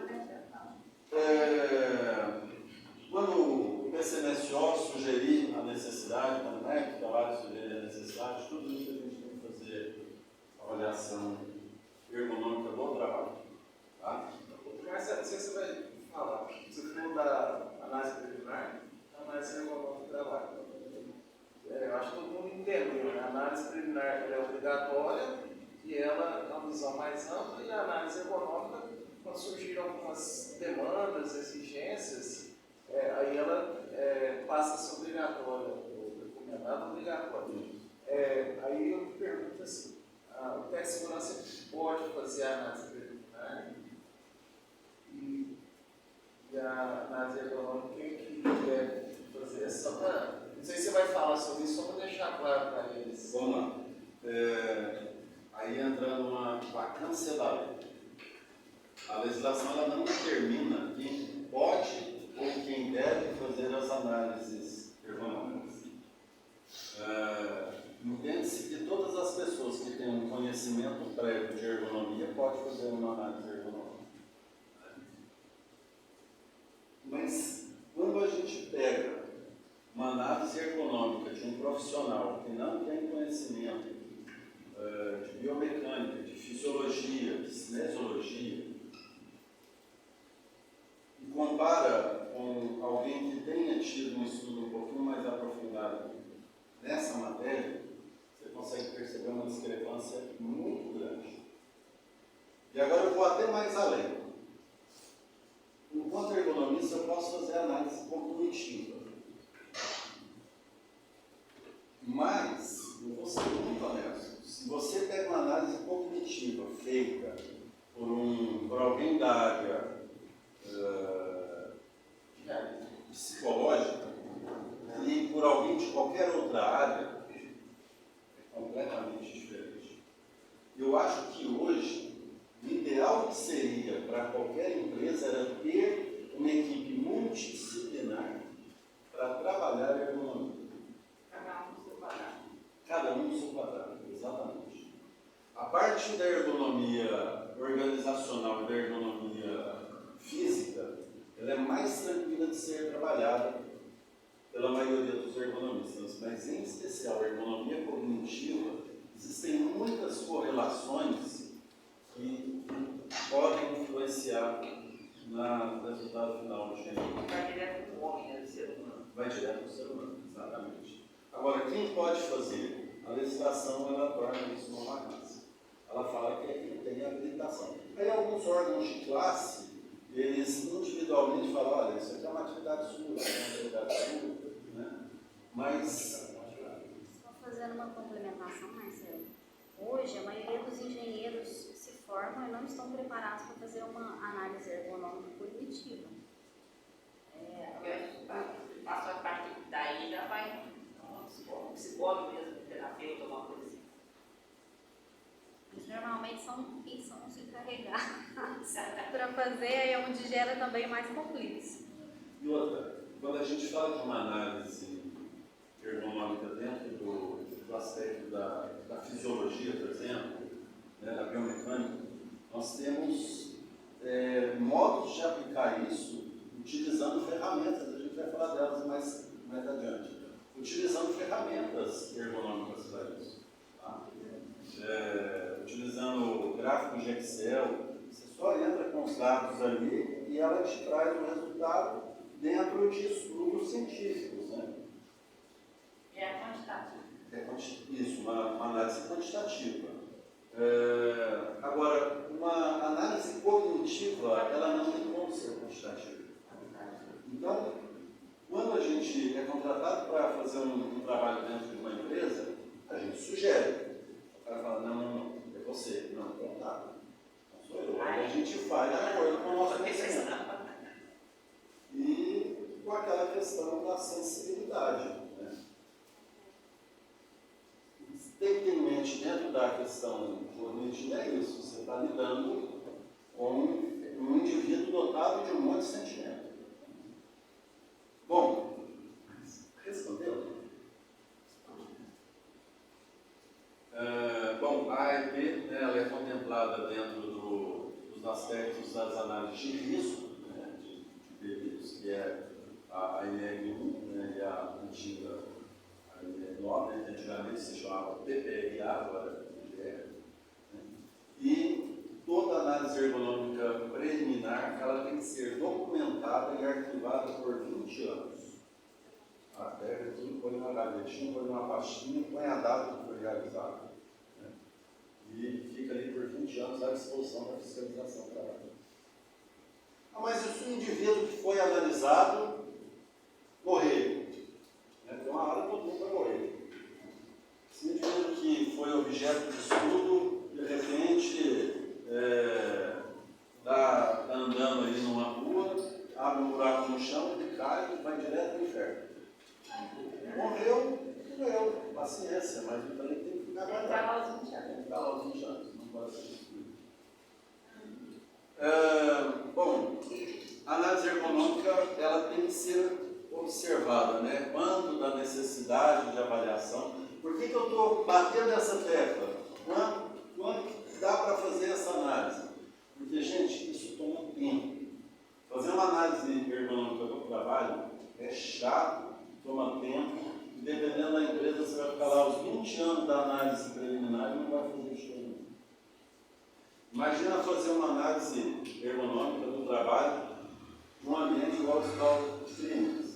quando o PCMSO sugerir a necessidade, quando o MEC trabalha sugerir a necessidade, tudo isso a gente tem que fazer avaliação ergonômica do trabalho. Tá? Mas não sei se você vai falar, você falou da análise preliminar, análise ergonômica do trabalho. Eu acho que todo mundo entendeu, né? A análise preliminar ela é obrigatória e ela é uma visão mais ampla, e a análise ergonômica, quando surgiram algumas demandas, exigências, aí ela passa a ser obrigatória, ou recomendada obrigatória. Aí eu pergunto assim, o técnico de segurança pode fazer a análise preliminar e a análise ergonômica que deve fazer essa para... Não sei se você vai falar sobre isso, só para deixar claro para eles. Vamos lá. Aí entra numa vacância da lei. A legislação ela não determina quem pode ou quem deve fazer as análises ergonômicas. Entende-se que todas as pessoas que têm um conhecimento prévio de ergonomia podem fazer uma análise ergonômica. Mas quando a gente pega uma análise ergonômica de um profissional que não tem conhecimento de biomecânica, de fisiologia, de cinesiologia, e compara com alguém que tenha tido um estudo um pouquinho mais aprofundado nessa matéria, você consegue perceber uma discrepância muito grande. E agora eu vou até mais além. Enquanto ergonomista, eu posso fazer análise cognitiva. Mas, eu vou ser muito honesto, se você pega uma análise cognitiva feita por alguém da área psicológica e por alguém de qualquer outra área, é completamente diferente. Eu acho que hoje, o ideal que seria para qualquer empresa era ter uma equipe multidisciplinar para trabalhar a ergonomia. Cada um no seu quadrado, exatamente. A parte da ergonomia organizacional e da ergonomia física, ela é mais tranquila de ser trabalhada pela maioria dos ergonomistas, mas em especial a ergonomia cognitiva, existem muitas correlações que podem influenciar no resultado final do gênero. Vai direto para o homem, né, do ser humano. Vai direto para o ser humano, exatamente. Agora, quem pode fazer? A legislação, ela torna isso uma vacância. Ela fala que é quem tem habilitação. Aí alguns órgãos de classe, eles individualmente falam, olha, isso aqui é uma atividade sua, né? Mas... Só fazendo uma complementação, Marcelo. Hoje, a maioria dos engenheiros se formam e não estão preparados para fazer uma análise ergonômica cognitiva. Passa a parte daí, já vai um psicólogo mesmo, um terapeuta, alguma coisa assim. Mas, normalmente, normalmente são quem são os encarregados para fazer, aí é onde gera também mais conflitos. E outra, quando a gente fala de uma análise ergonômica dentro do aspecto da fisiologia, por exemplo, né, da biomecânica, nós temos modos de aplicar isso utilizando ferramentas, a gente vai falar delas mais adiante, utilizando ferramentas ergonômicas para isso. Tá? Utilizando gráficos de Excel, você só entra com os dados ali e ela te traz o resultado dentro de estudos científicos. Né? É quantitativo. Isso, uma análise quantitativa. Agora, uma análise cognitiva, ela não tem como ser quantitativa. Então, quando a gente é contratado para fazer um trabalho dentro de uma empresa, a gente sugere. O cara fala, não, é você. Não, então tá. Não sou eu. Aí a gente faz de acordo com o nosso conhecimento. E com aquela questão da sensibilidade. Né? Tem que ter em mente, dentro da questão cognitiva, é isso. Você está lidando com um indivíduo dotado de um monte de sentimento. Bom, respondeu? Bom, a AEP, né, ela é contemplada dentro dos aspectos das análises de risco, né, de delitos, que é a NR1, né, e a antiga NR9, né, que antigamente se chamava PPRA, agora é PGR. Né, e toda análise ergonômica preliminar, ela tem que ser documentada e arquivada por 20 anos. Pega tudo, põe numa gavetinha, põe numa pastinha, põe a data que foi realizada. Né? E fica ali por 20 anos à disposição da fiscalização do trabalho. Mas e se o indivíduo que foi analisado morrer? Né? Tem uma hora que todo mundo vai morrer. Se o indivíduo que foi objeto de estudo, de repente, está andando ali numa rua, abre um buraco no chão, ele cai e vai direto para o inferno. Morreu, paciência, mas o trem tem que ficar guardado. Está lá os 20 anos. Está lá os 20 anos, não pode ser destruído. Bom, a análise ergonômica ela tem que ser observada, né? Quando da necessidade de avaliação. Por que eu estou batendo essa tecla? Quando dá para fazer essa análise? Porque, gente, isso toma tempo. Fazer uma análise ergonômica do trabalho é chato, toma tempo, e dependendo da empresa, você vai ficar lá os 20 anos da análise preliminar e não vai fazer isso nenhum. Imagina fazer uma análise ergonômica do trabalho de um ambiente igual ao hospital de clínicas.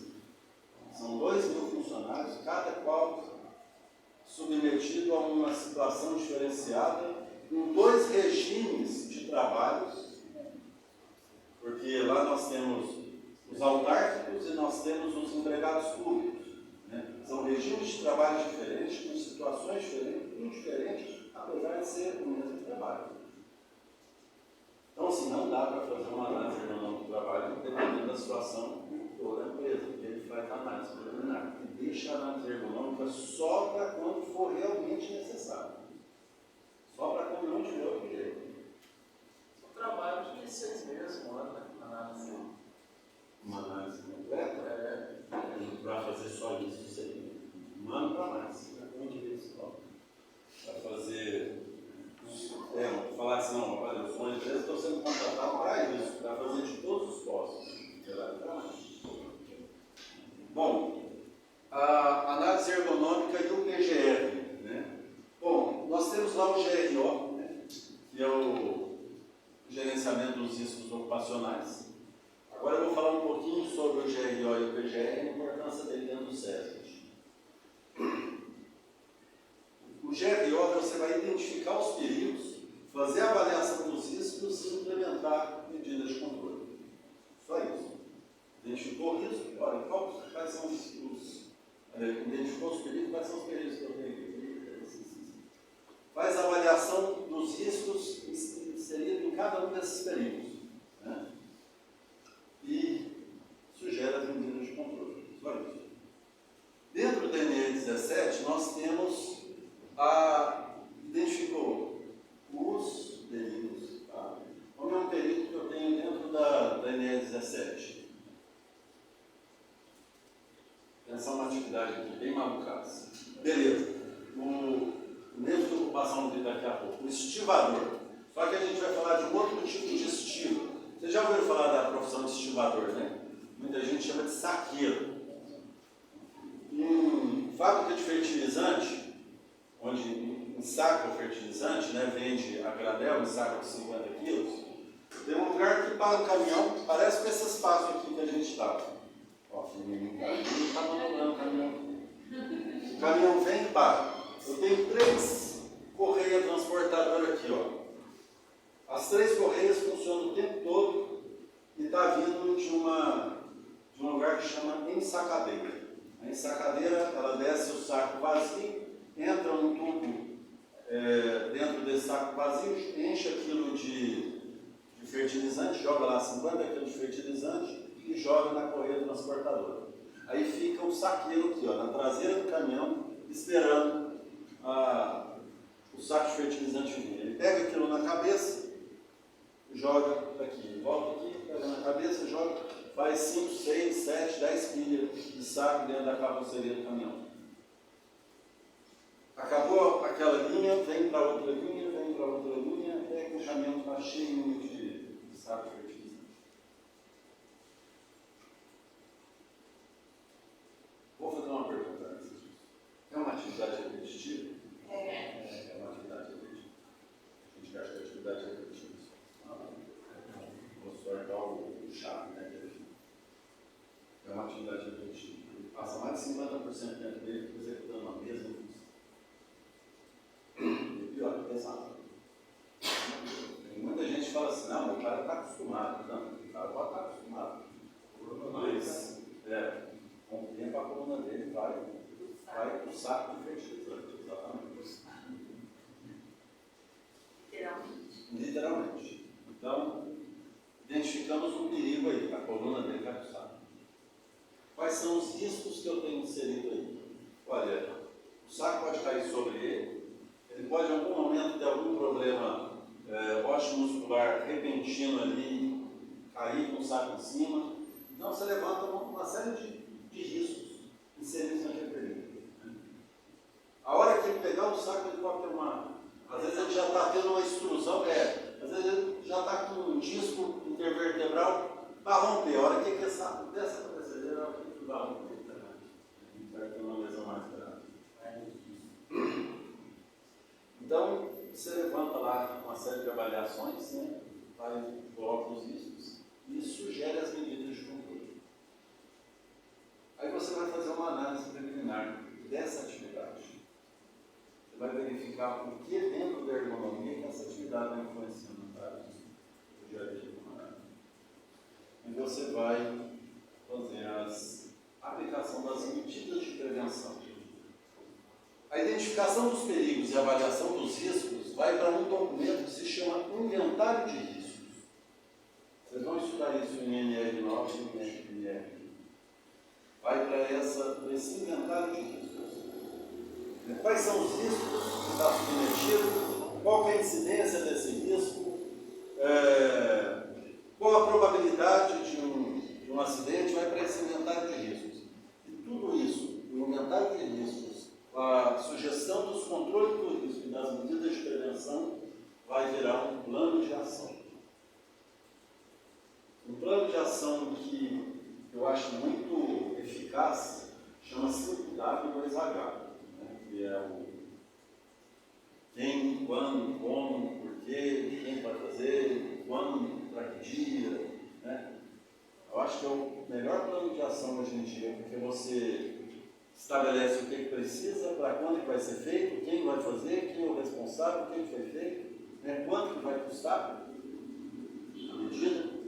São 2.000 funcionários, cada qual submetido a uma situação diferenciada, com 2 regimes de trabalhos, porque lá nós temos os autárquicos e nós temos os empregados públicos. Né? São regimes de trabalho diferentes, com situações diferentes, muito diferentes, apesar de ser o mesmo trabalho. Então, assim, não dá para fazer uma análise ergonômica do trabalho dependendo da situação de toda a empresa, porque ele faz a análise preliminar e deixa a análise ergonômica só para quando for realmente necessário. Só para quando não tiver outro jeito. O trabalho de 6 meses, um ano, né? Análise. Uma análise completa, para fazer só isso, seria um ano para mais, um indivíduo para fazer, falar assim, não, olha, eu sou uma empresa, estou sendo contratado para isso, para fazer de todos os postos, Bom, a análise ergonômica e o PGR, né? Bom, nós temos lá o GRO, né? Que é o gerenciamento dos riscos ocupacionais. Agora eu vou falar um pouquinho sobre o GRO e o PGR e a importância dele dentro do SESC. O GRO você vai identificar os perigos, fazer a avaliação dos riscos e implementar medidas de controle. Só isso. Identificou o risco, olha, quais são identificou os perigos, quais são os perigos que eu tenho aqui. Faz a avaliação dos riscos inseridos em cada um desses perigos. Né? E sugere as medidas de controle. Só isso. Dentro do DNE 17, nós temos identificou os 17. Pensar uma atividade aqui bem malucaça. Beleza. O mesmo de ocupação daqui a pouco. O estivador. Só que a gente vai falar de um outro tipo de estivo. Vocês já ouviram falar da profissão de estivador, né? Muita gente chama de saqueiro. Fábrica de fertilizante, onde ensaca o fertilizante, né, vende a granel, ensaca de 50 quilos, tem um lugar que para o caminhão, parece com esse espaço aqui que a gente está. Ó, filhinho, não está abandonando o caminhão. O caminhão vem e para. Eu tenho 3 correias transportadoras aqui, ó. As 3 correias funcionam o tempo todo e está vindo de um lugar que chama ensacadeira. A ensacadeira, ela desce o saco vazio, entra num tubo dentro desse saco vazio, enche aquilo de fertilizante, joga lá 50 kg de fertilizante e joga na correia transportadora. Aí fica o saqueiro aqui, ó, na traseira do caminhão, esperando o saco de fertilizante vir. Ele pega aquilo na cabeça, joga aqui, volta aqui, pega na cabeça, joga, faz 5, 6, 7, 10 pilhas de saco dentro da carroceria do caminhão. Acabou aquela linha, vem para outra linha, vem para outra linha, até que o caminhão está cheio de saco de fertilizante. Vou fazer uma pergunta antes disso. É uma atividade repetitiva? É uma atividade repetitiva. A gente acha que a atividade repetitiva. Vou só dar o chave, né? É uma atividade repetitiva. Ele passa mais de 50% do tempo dele executando a mesma função. E pior, é pesado. Tem muita gente que fala assim, não, o cara está acostumado. Não, o cara pode estar acostumado. Mas, com o tempo a coluna dele vai para o saco de fertilizante. Exatamente. Literalmente. Então, identificamos um perigo aí, a coluna dele vai para o saco. Quais são os riscos que eu tenho inserido aí? Olha, o saco pode cair sobre ele pode em algum momento ter algum problema osteomuscular repentino ali, cair com o saco em cima. Então você levanta uma série de riscos inseridos naquele período. A hora que ele pegar o saco, ele pode ter às vezes ele já está tendo uma extrusão, às vezes ele já está com um disco intervertebral para romper. A hora que ele saco dessa cabeceira, ele vai romper. Vai ter uma lesão mais grave. Então, você levanta lá uma série de avaliações, né? Coloca os riscos e sugere as medidas de controle. Aí você vai fazer uma análise preliminar dessa atividade. Você vai verificar o que dentro da ergonomia que essa atividade vai influenciando no dia a dia. E você vai fazer a aplicação das medidas de prevenção. A identificação dos perigos e a avaliação dos riscos vai para um documento que se chama Inventário de Riscos. Vocês vão estudar isso em NR9 e em NR. Vai para esse inventário de riscos. Quais são os riscos que está submetido? Qual é a incidência desse risco? Qual a probabilidade de um acidente? Vai para esse inventário de riscos. E tudo isso, o inventário de riscos, a sugestão dos controles do risco e das medidas de prevenção, vai virar um plano de ação. Um plano de ação que eu acho muito eficaz chama-se W2H, né? Que é o quem, quando, como, porquê, quem vai fazer, quando, para que dia, né? Eu acho que é o melhor plano de ação hoje em dia, porque você estabelece o que precisa, para quando que vai ser feito, quem vai fazer, quem é o responsável, quem foi feito, né? Quanto que vai custar a medida.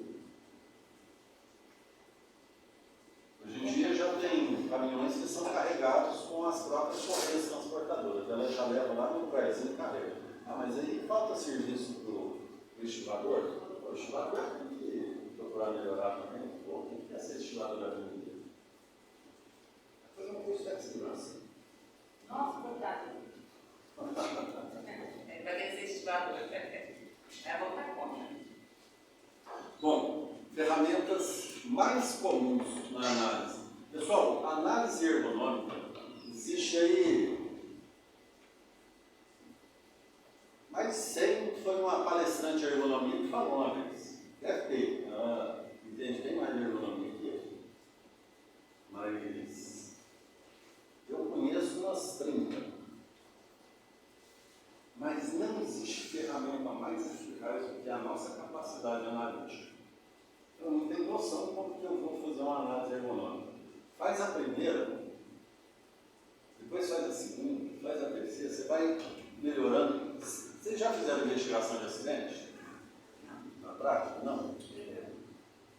Hoje em dia já tem caminhões que são carregados com as próprias correias transportadoras. Ela já leva lá no lugarzinho e carrega. Mas aí falta serviço para o estivador. O estivador tem que procurar melhorar também. Quem quer ser estivador da vida? Vai fazer um curso de segurança. Nossa, coitado. Ele vai ter que ser estivador. É voltar contra. Bom, ferramentas mais comuns na análise. Pessoal, análise ergonômica, existe aí mais de 100, foi uma palestrante de ergonomia que falou uma vez. Deve ter, ela entende bem mais de ergonomia que eu. Mas eu conheço umas 30. Mas não existe ferramenta mais eficaz do que a nossa capacidade analítica. Eu não tenho noção como que eu vou fazer uma análise ergonômica. Faz a primeira, depois faz a segunda, faz a terceira, você vai melhorando. Vocês já fizeram investigação de acidente? Na prática? Não?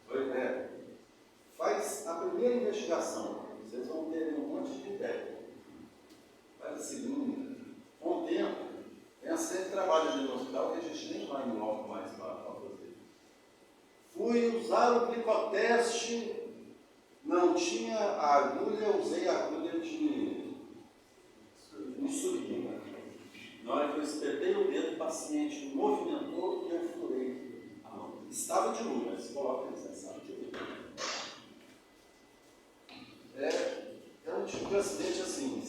Pois é. Faz a primeira investigação, vocês vão ter um monte de ideia. Faz a segunda. Com o tempo, tem acidente de trabalho ali no hospital que a gente nem vai no logo mais para fazer. Fui usar o glicoteste, não tinha a agulha, usei a agulha de insulina. Na hora que eu espetei o dedo, o paciente movimentou e eu furei a mão. Estava de luz, mas coloca isso, estava de luz. É um tipo de acidente assim.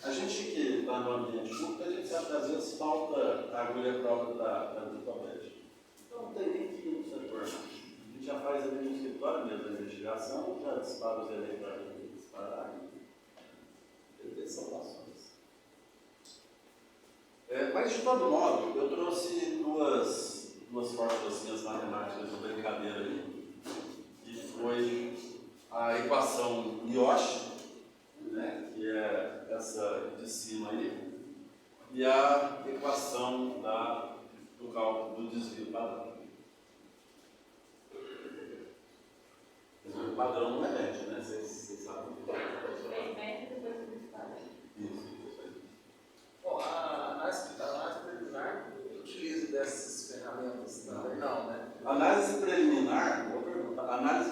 A gente que está no ambiente público, a gente sabe que às vezes falta a agulha própria da glicopede. Então não tem nem que ir no setor. A gente já faz ali no escritório mesmo a investigação, já dispara os eleitores que disparar e tem salvações. Mas de todo modo, eu trouxe duas fórmulas matemáticas de brincadeira aí, que foi a equação Yoshi, né, que é essa de cima aí, e a equação do cálculo do desvio padrão. O padrão não é médio, né? Vocês sabem. Isso. Bom, a análise preliminar utiliza dessas ferramentas também? Não, né? Análise preliminar, vou perguntar, análise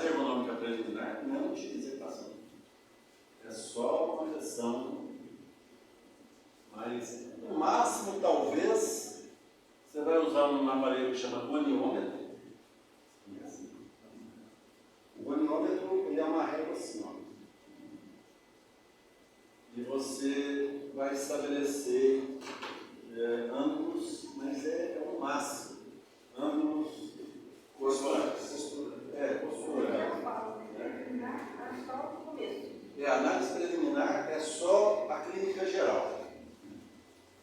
ergonômica preliminar não utiliza equação. É só uma questão, mas no máximo, talvez, você vai usar um aparelho que chama goniômetro. O goniômetro ele é uma régua assim, ó. E você vai estabelecer ângulos, mas é o máximo. Ângulos corporais. Postura. A análise preliminar é só a clínica geral.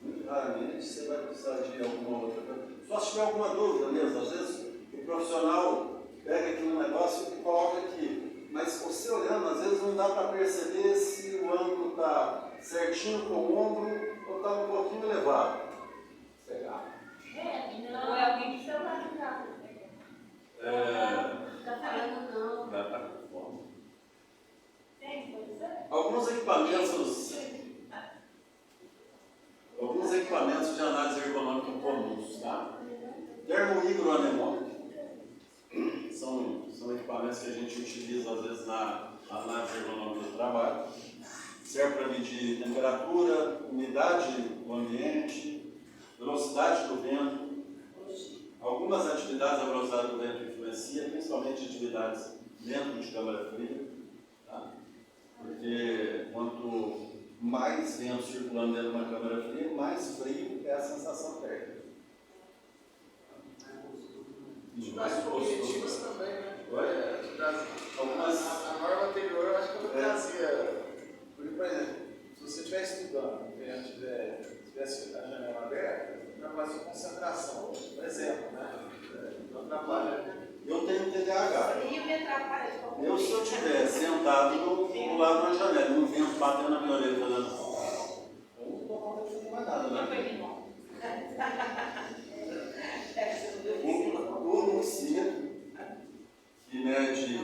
Muito raramente você vai precisar de alguma outra coisa. Só se tiver alguma dúvida mesmo. Às vezes o profissional pega aqui um negócio e coloca aqui. Mas você olhando, às vezes não dá para perceber se o ângulo está certinho com o ombro ou está um pouquinho elevado. Pegar. Não é alguém que celular de casa. Tá falando não. Dá para conforme. Tem, pode ser? Alguns equipamentos de análise ergonômica comuns, tá? Termohidroanemômetro são equipamentos que a gente utiliza às vezes na análise ergonômica do trabalho. Serve para medir temperatura, umidade do ambiente, velocidade do vento. Algumas atividades a velocidade do vento influencia, principalmente atividades dentro de câmara fria, tá? Porque quanto mais vento circulando dentro de uma câmara fria, mais frio é a sensação térmica. E mais Objetivos também, né? Algumas... A norma anterior, eu acho que eu trazia. Por exemplo, se você estiver estudando e tivesse a janela aberta, trabalha sua concentração, por exemplo, né? Não trabalha. Eu tenho TDAH. Frio me atrapalha de qualquer Eu, se eu estiver sentado do lado da janela, um vento batendo na minha orelha, fazendo. Eu não estou acontecendo mais nada, né? O luxímetro, que mede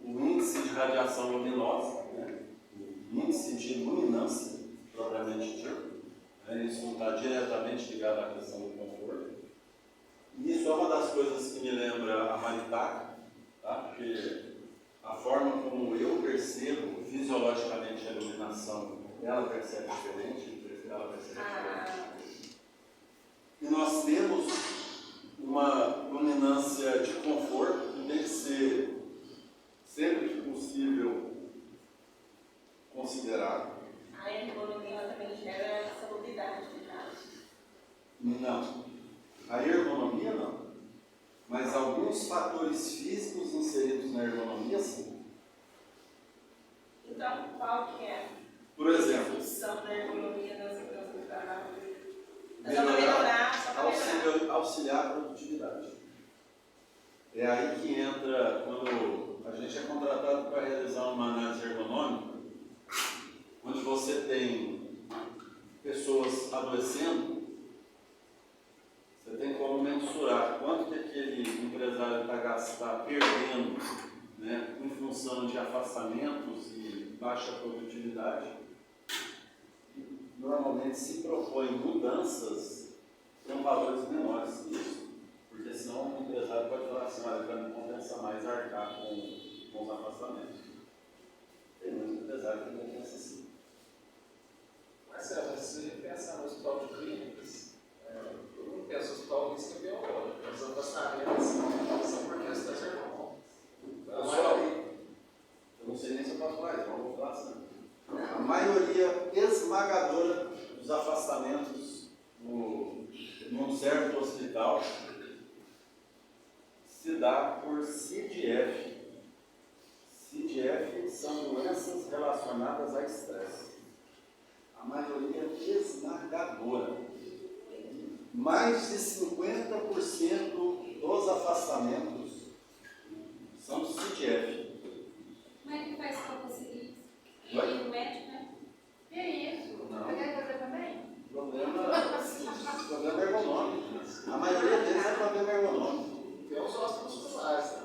o índice de radiação luminosa, né? O índice de luminância, propriamente dito. Isso está diretamente ligado à questão do conforto. E isso é uma das coisas que me lembra a Maritaca, tá? Porque a forma como eu percebo fisiologicamente a iluminação, ela percebe diferente, ela percebe diferente. E nós temos uma luminância de conforto tem que ser, sempre que possível, considerado. A ergonomia ela também gera salubridade de casa. Não. A ergonomia não. Mas alguns fatores físicos inseridos na ergonomia, sim. Então, qual que é Por a exemplo, função da ergonomia da segurança do trabalho? melhorar, auxiliar a produtividade. É aí que entra, quando a gente é contratado para realizar uma análise ergonômica, onde você tem pessoas adoecendo, você tem como mensurar quanto que aquele empresário está perdendo, né, em função de afastamentos e baixa produtividade. Normalmente se propõe mudanças com valores menores que isso, porque senão o empresário pode falar assim, olha, para me compensar mais arcar com os afastamentos. Tem muito empresário que não pensa assim. Marcelo, se você pensar no hospital de clínicas, todo mundo pensa no hospital de risco biológico, os afastamentos são por questões ergonômicas. Eu não sei nem se eu posso falar isso, mas vou falar assim. A maioria esmagadora dos afastamentos num certo hospital se dá por CDF. CDF são doenças relacionadas a estresse. A maioria esmagadora. Mais de 50% dos afastamentos são CDF. Como é que faz para conseguir ir Oi? no médico, né? Que isso? Não. Você quer fazer também? Problema ergonômico. A maioria deles é problema ergonômico. Tem os ossos musculares também.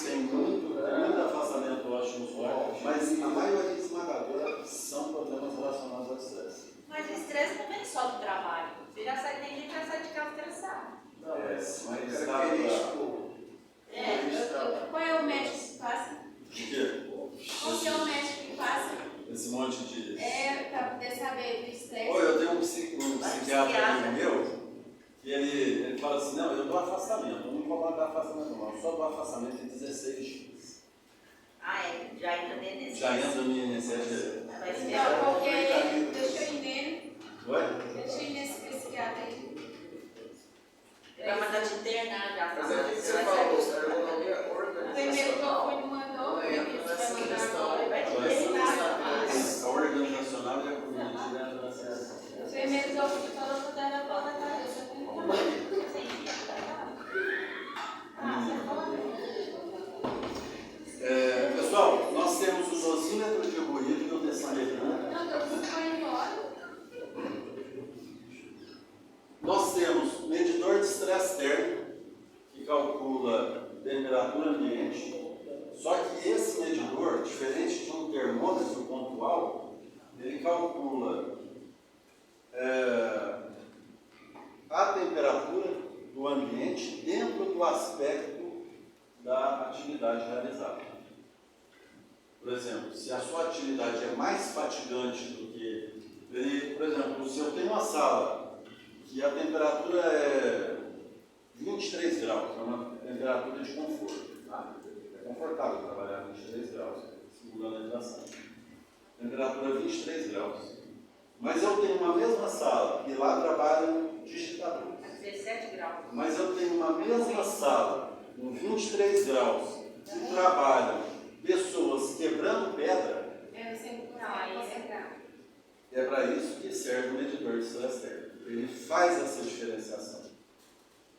Tem muito afastamento ósseo muscular, mas a maioria esmagadora são problemas relacionados ao estresse. Mas o estresse não vem só do trabalho. Você já sai, tem gente que já sai de casa estressado. Não, mas mas característico. Qual é o médico que passa? O quê? Qual que é o médico que passa? Esse monte de... Para poder saber do estresse. Olha, eu tenho um psiquiatra amigo meu, que ele fala assim, não, eu dou afastamento, eu não vou mandar afastamento não, eu só dou afastamento em 16 dias. Ah, é. Já entra dentro desse. Já entra no INSS direto. Vai ser. Não, porque deixa eu ir nele. Oi? Deixa eu ir nesse psiquiatra aí. Vai mandar te internar já. Mas é o que você falou, a ergonomia O primeiro que eu organizacional. fui me mandou, o primeiro que Essa vai mandar questão agora. Vai te Vai ser internar. A organizacional e a cognitiva entra nessa... O primeiro que eu fui falou que eu tava na ponta da cabeça. Eu tenho que tomar. Ah, você falou. Pessoal, nós temos o dosímetro de ruído e o decimetro. Não, eu fui embora. Nós temos medidor de estresse térmico, que calcula temperatura ambiente, só que esse medidor, diferente de um termômetro pontual, ele calcula a temperatura do ambiente dentro do aspecto da atividade realizada. Por exemplo, se a sua atividade é mais fatigante do que... Por exemplo, se eu tenho uma sala que a temperatura é 23 graus, é uma temperatura de conforto. Tá? É confortável trabalhar a 23 graus, segurando a hidratação. Temperatura 23 graus. Mas eu tenho uma mesma sala e lá trabalham digitadores. 17 graus. Mas eu tenho uma mesma sala, com 23 graus, e trabalham pessoas quebrando pedra. Eu sempre Não, aí é concentrar. É para isso que serve o medidor de estresse térmico. Ele faz essa diferenciação.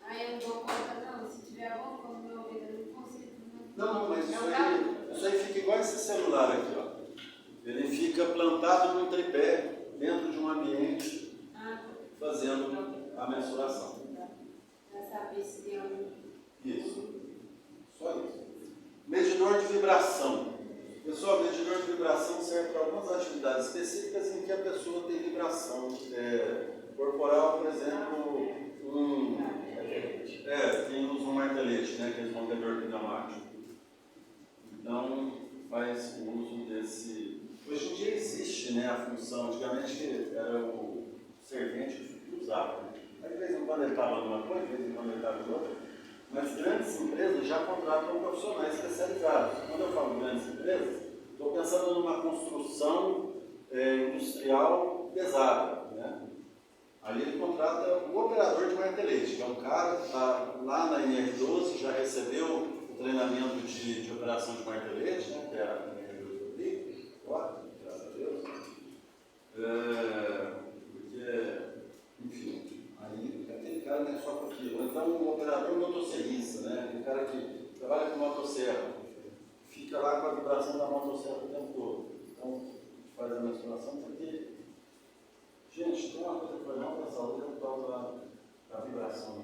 Aí eu não dou conta, não. Se tiver alguma coisa no meu ouvido, eu não consigo. Não, mas isso aí fica igual esse celular aqui, ó. Ele fica plantado num tripé, dentro de um ambiente, fazendo a mensuração. Pra saber se tem algum. Isso. Só isso. Medidor de vibração. Pessoal, medidor de vibração serve para algumas atividades específicas em que a pessoa tem vibração corporal, por exemplo, quem usa um martelete, né, aquele montador pneumático. Então, faz o uso desse... Hoje em dia existe, né, a função, antigamente era o servente que usava. Né? Aí, de vez em quando ele estava numa coisa, de vez em quando ele estava em outra. Mas grandes empresas já contratam profissionais especializados. Quando eu falo grandes empresas, estou pensando numa construção industrial pesada, né? Aí ele contrata o operador de martelete, que é um cara que está lá na NR12, já recebeu o treinamento de operação de martelete, né? Que é a NR12 do Rio, graças a Deus. Porque, enfim, aí aquele cara não é só para aquilo. Então o operador motosserrista, né? Aquele cara que trabalha com motosserra, fica lá com a vibração da motosserra o tempo todo. Então, a gente faz a mensuração porque, gente, tem uma coisa que foi mal para a saúde por causa da vibração.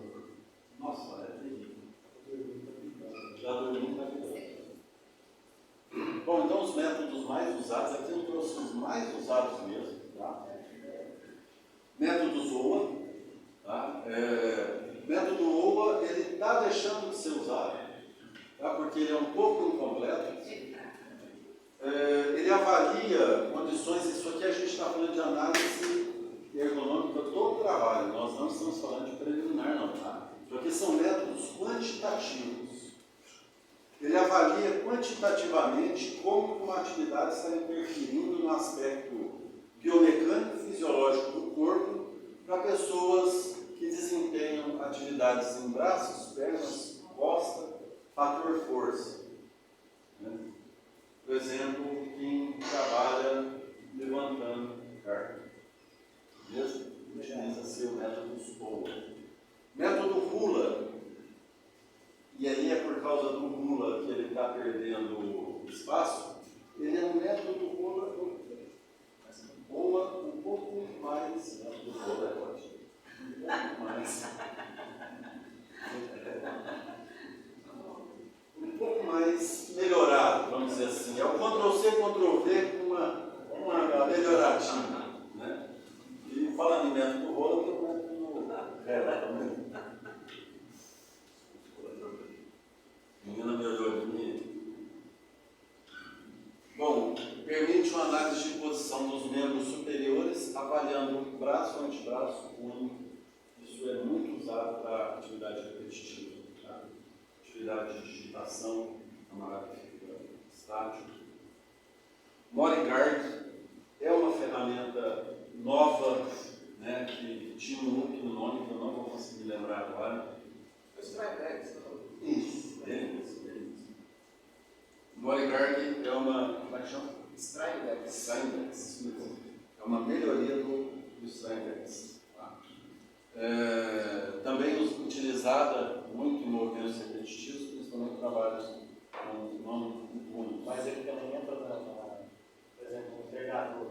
Nossa, é terrível. Já dormi na vibração. Bom, então os métodos mais usados, aqui eu trouxe os mais usados mesmo, tá? Método ZOA, tá? Método OA, ele está deixando de ser usado, tá? Porque ele é um pouco incompleto. Ele avalia condições, isso aqui a gente está falando de análise ergonômica do trabalho, nós não estamos falando de preliminar não, tá? Isso aqui são métodos quantitativos. Ele avalia quantitativamente como uma atividade está interferindo no aspecto biomecânico e fisiológico do corpo para pessoas que desempenham atividades em braços, pernas, costa, fator força. Né? Por exemplo, quem trabalha levantando carga. Beleza? Utiliza-se o método SOA. Método RULA. E aí é por causa do RULA que ele está perdendo espaço. Ele é um método RULA um pouco mais. Do RULA é ótimo. Um pouco mais. Um pouco mais melhorado, vamos dizer assim. É o Ctrl-C, Ctrl-V com uma melhoradinha. Né? E falando em método RULA, tem o método RELA também. Menina me olhou de mim. Bom, permite uma análise de posição dos membros superiores, avaliando braço, antebraço, punho. Isso é muito usado para atividade repetitiva, tá? Atividade de digitação, camarada fica estático. Moriguard é uma ferramenta nova, né, que tinha um outro nome que eu não vou conseguir lembrar agora. O Stripex, não? Isso, isso. Moriguard é uma. Como é que chama? Stripex. É uma melhoria do Stripex. Tá? Também utilizada muito em movimentos repetitivos, principalmente trabalhos com Mas ele também entra por exemplo, no pegador,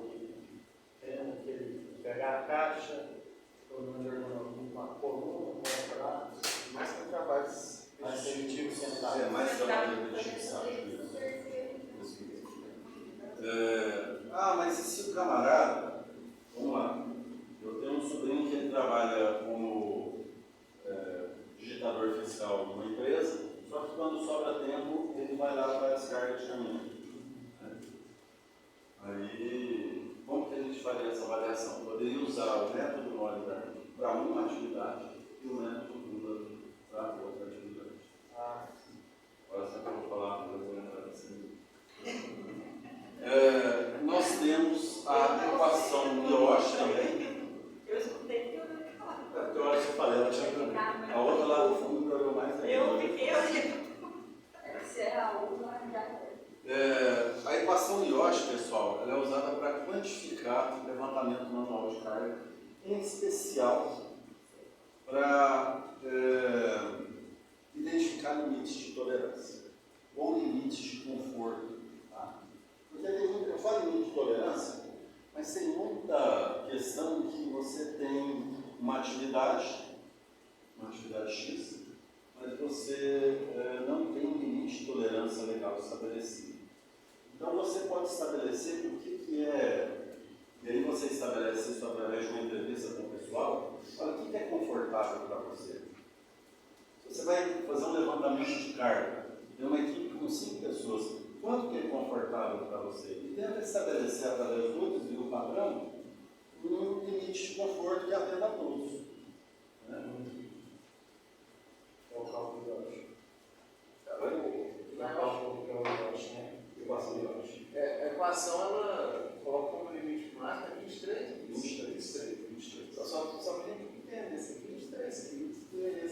que ele pegar a caixa, uma coluna, para Mas tem trabalhos mais repetitivo sentado. É mais trabalho repetitivo, sabe? Mas e se o camarada, vamos lá, eu tenho um sobrinho que ele trabalha como digitador fiscal numa empresa, só que quando sobra tempo ele vai lá para as cargas de caminhão. Né? Aí, como que a gente faria essa avaliação? Poderia usar o método Moriguard para uma atividade e o método Lula para outra atividade. Agora só que eu vou falar, eu vou lembrar assim. Nós temos a equação Yoshi também. Eu escutei que eu não ia falar. Eu acho que eu falei, ela tinha a outra lá do fundo que eu mais ainda. Eu fiquei olhando. A equação Yoshi, pessoal, ela é usada para quantificar o levantamento manual de carga, em especial para identificar limites de tolerância ou limites de conforto. Tá? Porque eu falo limite de tolerância, mas tem muita questão que você tem uma atividade X, mas você não tem um limite de tolerância legal estabelecido. Então você pode estabelecer o que é, e aí você estabelece isso através de uma entrevista com o pessoal, olha o que é confortável para você. Se você vai fazer um levantamento de carga, tem uma equipe com 5 pessoas, quanto que é confortável para você? E tenta estabelecer através do desvio padrão um limite de conforto que atenda a todos. Né? É o cálculo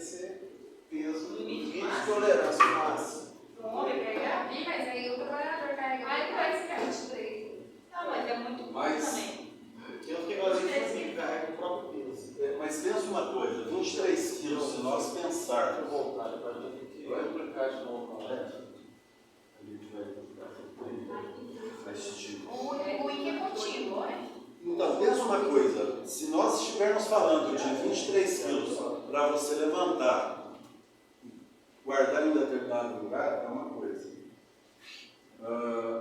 estabelecer Peso. limite de tolerância máximo. Para o homem pegar? Ih, mas aí o trabalhador carrega muito mais que 23. Não, mas é muito pouco Mas- também. Tem uns que gostam de assim, carrega o próprio peso. Mas pensa uma coisa, 23 quilos, se nós Deixa eu pensarmos, voltar para a gente explicar de novo. a gente vai assistir. O ruim é contínuo, né? Então, pensa uma coisa, se nós estivermos falando de 23 quilos para você levantar, guardar em um determinado lugar, é uma coisa.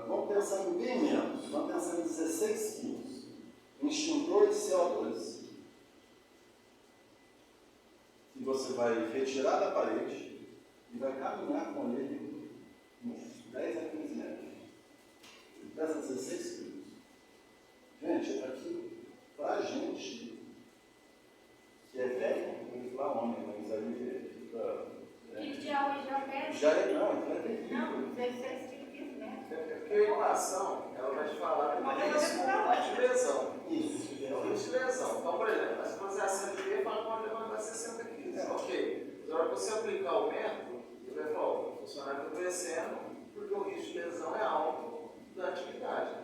Vamos pensar em bem menos, vamos pensar em 16 quilos. Extintor de CO2. E você vai retirar da parede e vai caminhar com ele uns 10 a 15 metros. Ele pesa 16 quilos. Gente, aqui, pra gente que é velho, eu vou falar homem, mas aí fica. Que já pede. Já é, não, então é terrível. Não, 16 quilos, né? Porque a inflação, ela vai te falar do risco de lesão. Isso. É o risco de lesão. Então, por exemplo, se você assenta aqui, fala que pode levantar 60 quilos. Ok. Mas na hora que você aplicar o método, ele vai falar, o funcionário está adoecendo porque o risco de lesão é alto da atividade.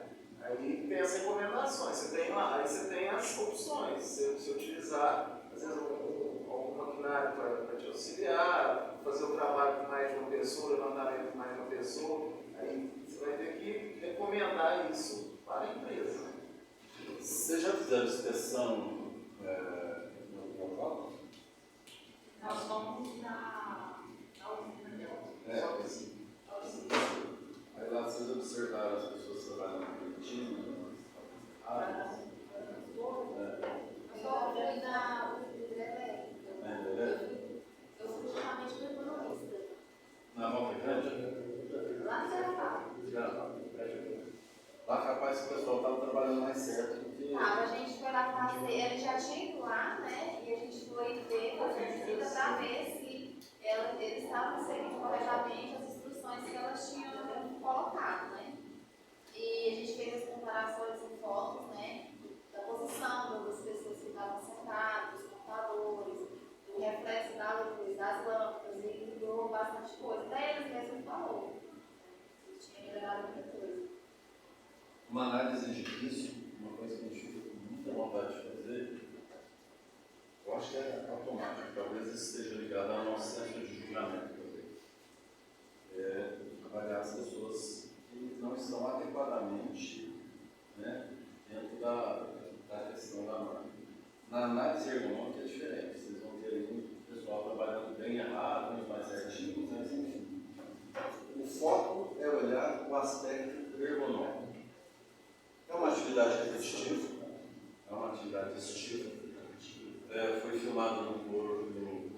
Aí tem as recomendações, você tem lá, aí você tem as opções. Se utilizar, às vezes, algum maquinário para te auxiliar, fazer o trabalho com mais de uma pessoa, levantamento com mais de uma pessoa, aí você vai ter que recomendar isso para a empresa. Vocês já fizeram inspeção no local? Nós vamos na usina dela. Só que assim, Aí lá vocês observaram as pessoas trabalhando no Curitiba? Eu só fui na hidrelétrica. Eu fui justamente para o economista. Na Volta Grande? Lá no Ceará. Lá capaz que o pessoal estava trabalhando mais certo do que. A gente foi lá fazer, ele já tinha ido lá, né? E a gente foi ver, fazer visita para ver se eles estavam seguindo corretamente as instruções que elas tinham colocado, né? E a gente fez as comparações em fotos, né? Da posição das pessoas que estavam sentadas, dos computadores, do reflexo da luz, das lâmpadas, e mudou bastante coisa. Até eles mesmos falou. Tinha melhorado muita coisa. Uma análise de risco, uma coisa que a gente fica com muita vontade de fazer, eu acho que é automático, talvez isso esteja ligado ao nosso senso de julgamento também. Avaliar as pessoas que não estão adequadamente, né, dentro da questão da norma. Na análise ergonômica é diferente, vocês vão ter aí o pessoal trabalhando bem errado, uns mais certinhos, mas enfim. O foco é olhar o aspecto ergonômico. É uma atividade repetitiva, é uma atividade executiva. Foi filmado no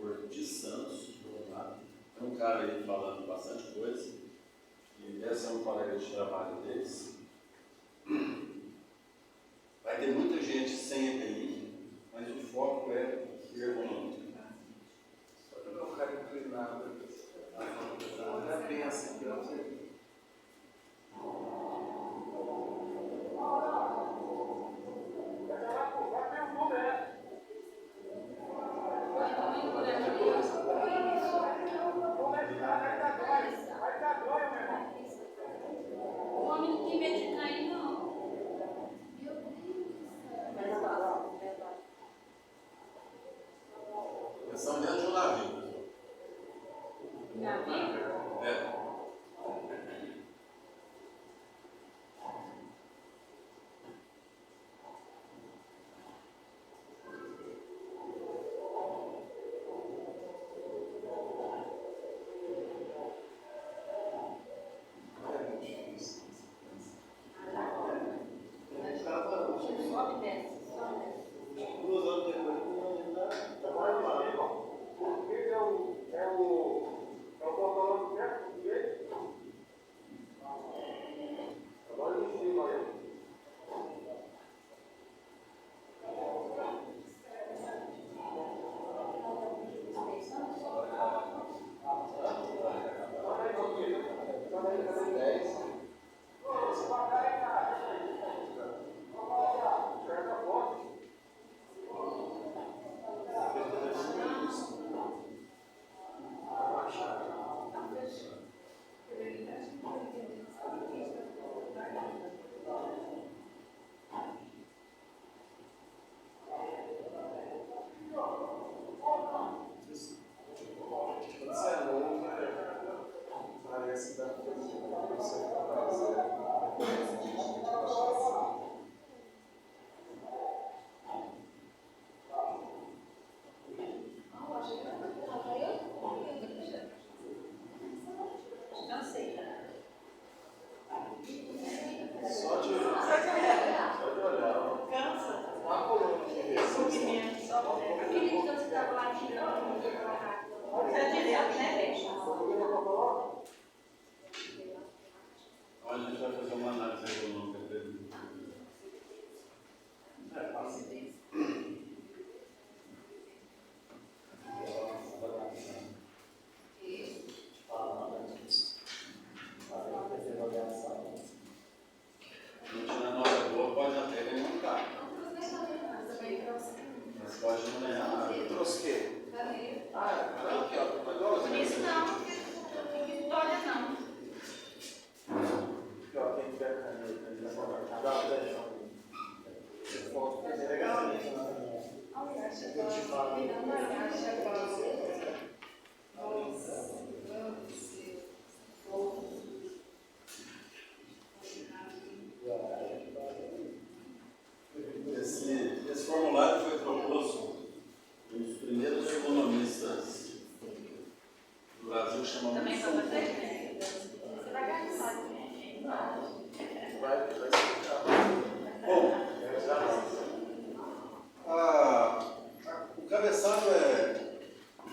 Porto de Santos, tem um cara aí falando bastante coisa, e esse é um colega de trabalho deles. Vai ter muita gente sem EPI, mas o foco é ergonômico. só que o cara inclinado, já pensa aqui, não sei. O homem não tem medo de cair, não. Aquele que você estava lá de novo, Você devia, né? Então a gente vai fazer uma análise econômica dele. Não tirar nota boa, pode até ganhar um carro. Mas pode não ganhar nada. Trouxe o quê? Ah, aqui, ó. por isso não, Vitória não. Aqui, ó, quem tiver caneta, ele vai colocar. Dá uma deixa. Legal, eu te falo. Esse formulário foi proposto por um dos primeiros economistas do Brasil, chamado Também para Wilson você? Font. Você vai gastar, né? Vai explicar. Bom, o cabeçalho é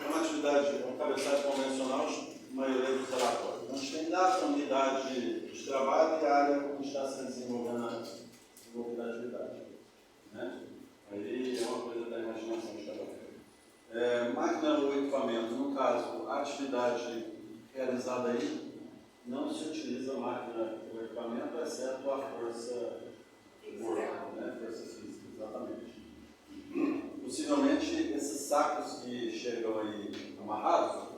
uma atividade, um cabeçalho convencional, a maioria dos relatórios. A gente tem data, unidade de trabalho e a área onde está se desenvolvendo a atividade. Né? Aí é uma coisa da imaginação de cada um. Máquina ou equipamento, no caso, a atividade realizada aí, não se utiliza a máquina ou equipamento, exceto a força corpo, né? Força física, exatamente. Possivelmente, esses sacos que chegam aí amarrados,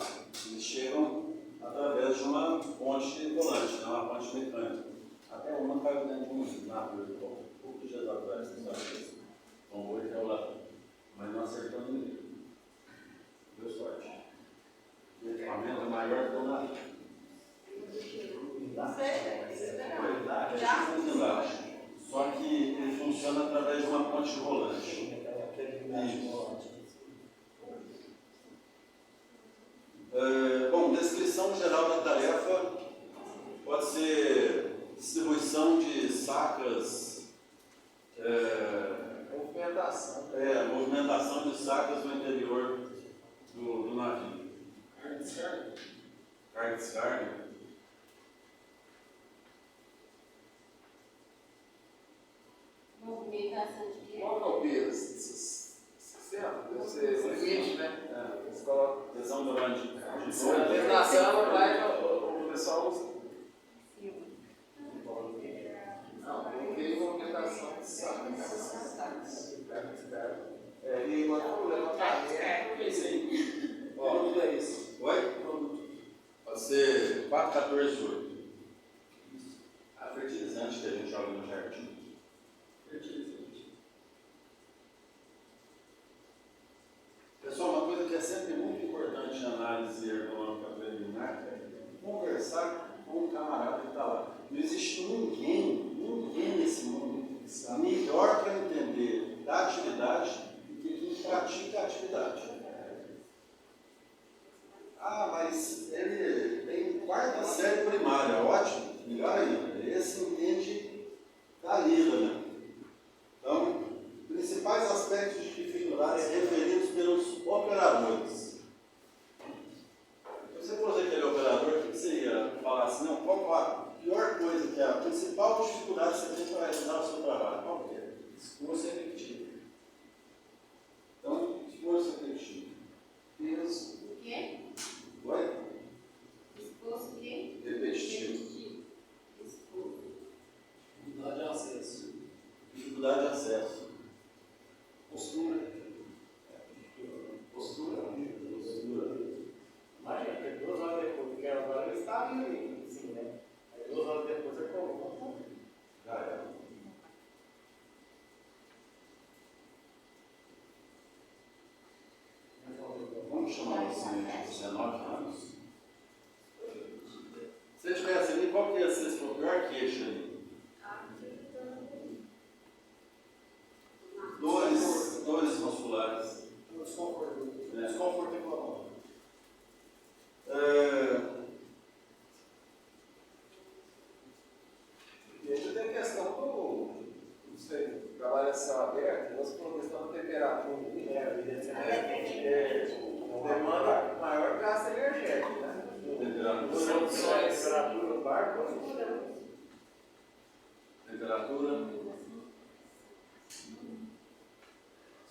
eles chegam através de uma ponte volante, né? Uma ponte mecânica. Até uma caiu dentro de um navio de pouco de dias atrás, não sabe disso. Tombou e caiu lá. Mas não acertou ninguém. Deu sorte. O equipamento é maior que o navio. Só que ele funciona através de uma ponte rolante. Bom, descrição geral da tarefa pode ser distribuição de sacas, movimentação de sacas no interior do navio. Carga e descarga. Movimentação de quê? Qual que é o peso desses sistemas? Deve ser limite, né? Eles colocam. Tesão durante A movimentação vai, o pessoal usa. Não, coloquei movimentação de sacos. E o levantamento. É isso aí. Ó, tudo é isso. Oi? Pode ser 4,14,8. A fertilizante que a gente joga no jardim. Fertilizante. Pessoal, uma coisa que é sempre muito importante na análise ergonômica preliminar é conversar com o camarada que está lá. Não existe ninguém nesse mundo melhor para entender da atividade do que quem pratica a atividade. Ah, mas ele tem quarta série primária, ótimo, melhor ainda. Esse entende da lida, né? Então, principais aspectos de dificuldades referidos pelos operadores. Se você fosse aquele operador, o que você ia falar assim? Não, qual a pior coisa que é a principal dificuldade que você tem para realizar o seu trabalho? Qual que é? Esforço efetivo. Então, esforço efetivo. Peso. O quê? Oi? Esforço o quê? Repetitivo. Esforço. Dificuldade de acesso. Dificuldade de acesso. Postura. Postura. Imagina, porque 2 horas depois, porque agora ele está ali, sim, né? Aí 2 horas depois ele colocou. Já é. Vamos chamar você de 19 anos? Se você tivesse ali, qual que ia ser a sua pior queixa ali? Dores musculares. Desconforto. É. Desconforto econômico. E aí tem a questão do. Não sei, trabalho a céu aberto, você falou questão da temperatura. demanda maior gasto energético, né? Temperatura do barco. Temperatura.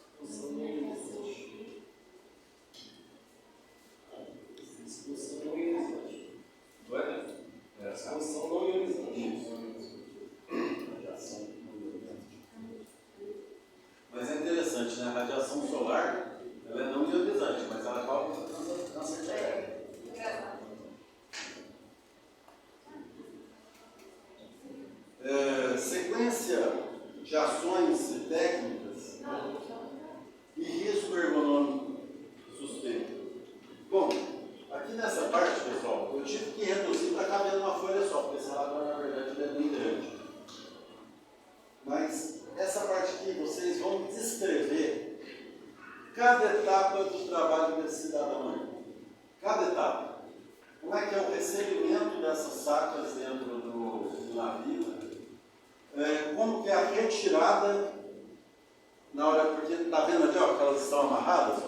Radiação não ionizante. Mas é interessante, né? A radiação solar, ela é não ionizante, mas ela causa câncer de pele. Sequência de ações e técnicas e risco ergonômico suspeito. Bom, aqui nessa parte, pessoal, eu tive que reduzir para caber numa folha só, porque esse relatório, na verdade, ele é bem grande. Mas essa parte aqui, vocês vão descrever cada etapa do trabalho desse cidadão aí. Cada etapa. Como é que é o recebimento dessas sacas dentro do navio? Como que é a retirada na hora, porque está vendo ali, ó, que elas estão amarradas?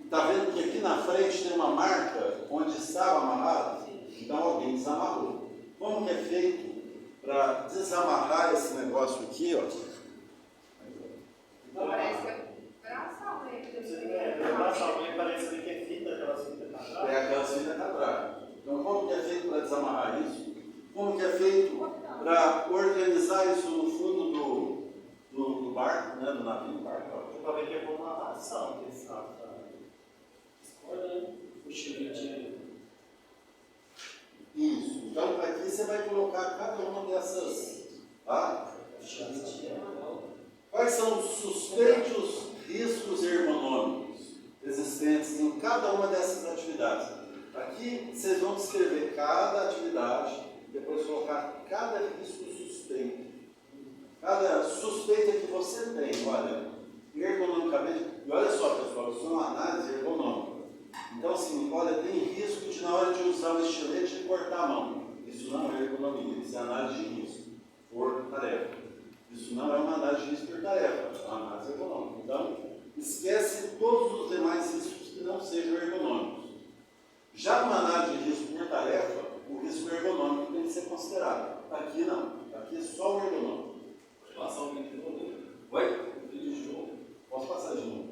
Está vendo que aqui na frente tem uma marca onde estava amarrado? Então alguém desamarrou. Como que é feito para desamarrar esse negócio aqui, ó? Parece que é braçal mesmo. Braçal mesmo, parece que é fita, aquelas fitas catradas. É aquela fita catraca. Então como que é feito para desamarrar isso? Como que é feito para organizar isso no fundo do barco, né, do navio? Para ver que é como uma ração que eles falam. Olha o xilite. Isso. Então aqui você vai colocar cada uma dessas. Tá? Quais são os suspeitos riscos ergonômicos existentes em cada uma dessas atividades? Aqui vocês vão descrever cada atividade, depois colocar cada risco suspeito. Cada suspeita que você tem, olha, ergonomicamente. E olha só, pessoal, isso é uma análise ergonômica. Então, assim, olha, tem risco de na hora de usar o estilete cortar a mão. Isso não é ergonomia, isso é análise de risco por tarefa. Isso não é uma análise de risco por tarefa, é uma análise ergonômica. Então, esquece todos os demais riscos que não sejam ergonômicos. Já numa análise de risco por tarefa, o risco ergonômico tem que ser considerado. Aqui não, aqui é só o ergonômico. Pode passar o vídeo de novo? Oi? Vídeo de novo? Posso passar de novo.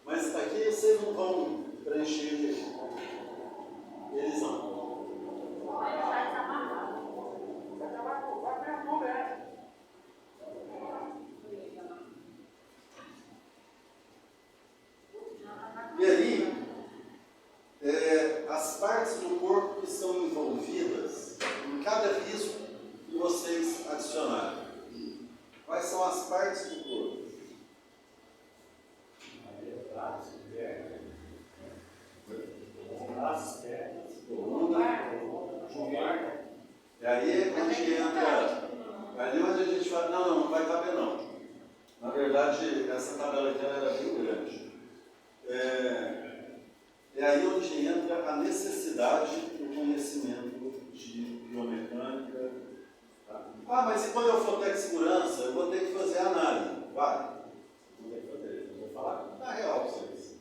Mas aqui vocês não vão preencher eles não. E aí, as partes do corpo que estão envolvidas em cada risco que vocês adicionarem. Quais são as partes do corpo? Braços, pernas, Coluna, e aí é onde entra. Ali onde a gente fala, não vai caber não. Na verdade, essa tabela aqui era bem grande. É aí onde entra a necessidade do conhecimento de biomecânica. Tá? Ah, mas e quando eu for técnico de segurança, eu vou ter que fazer análise. Vai. Vou ter que fazer. Eu vou falar na real para vocês.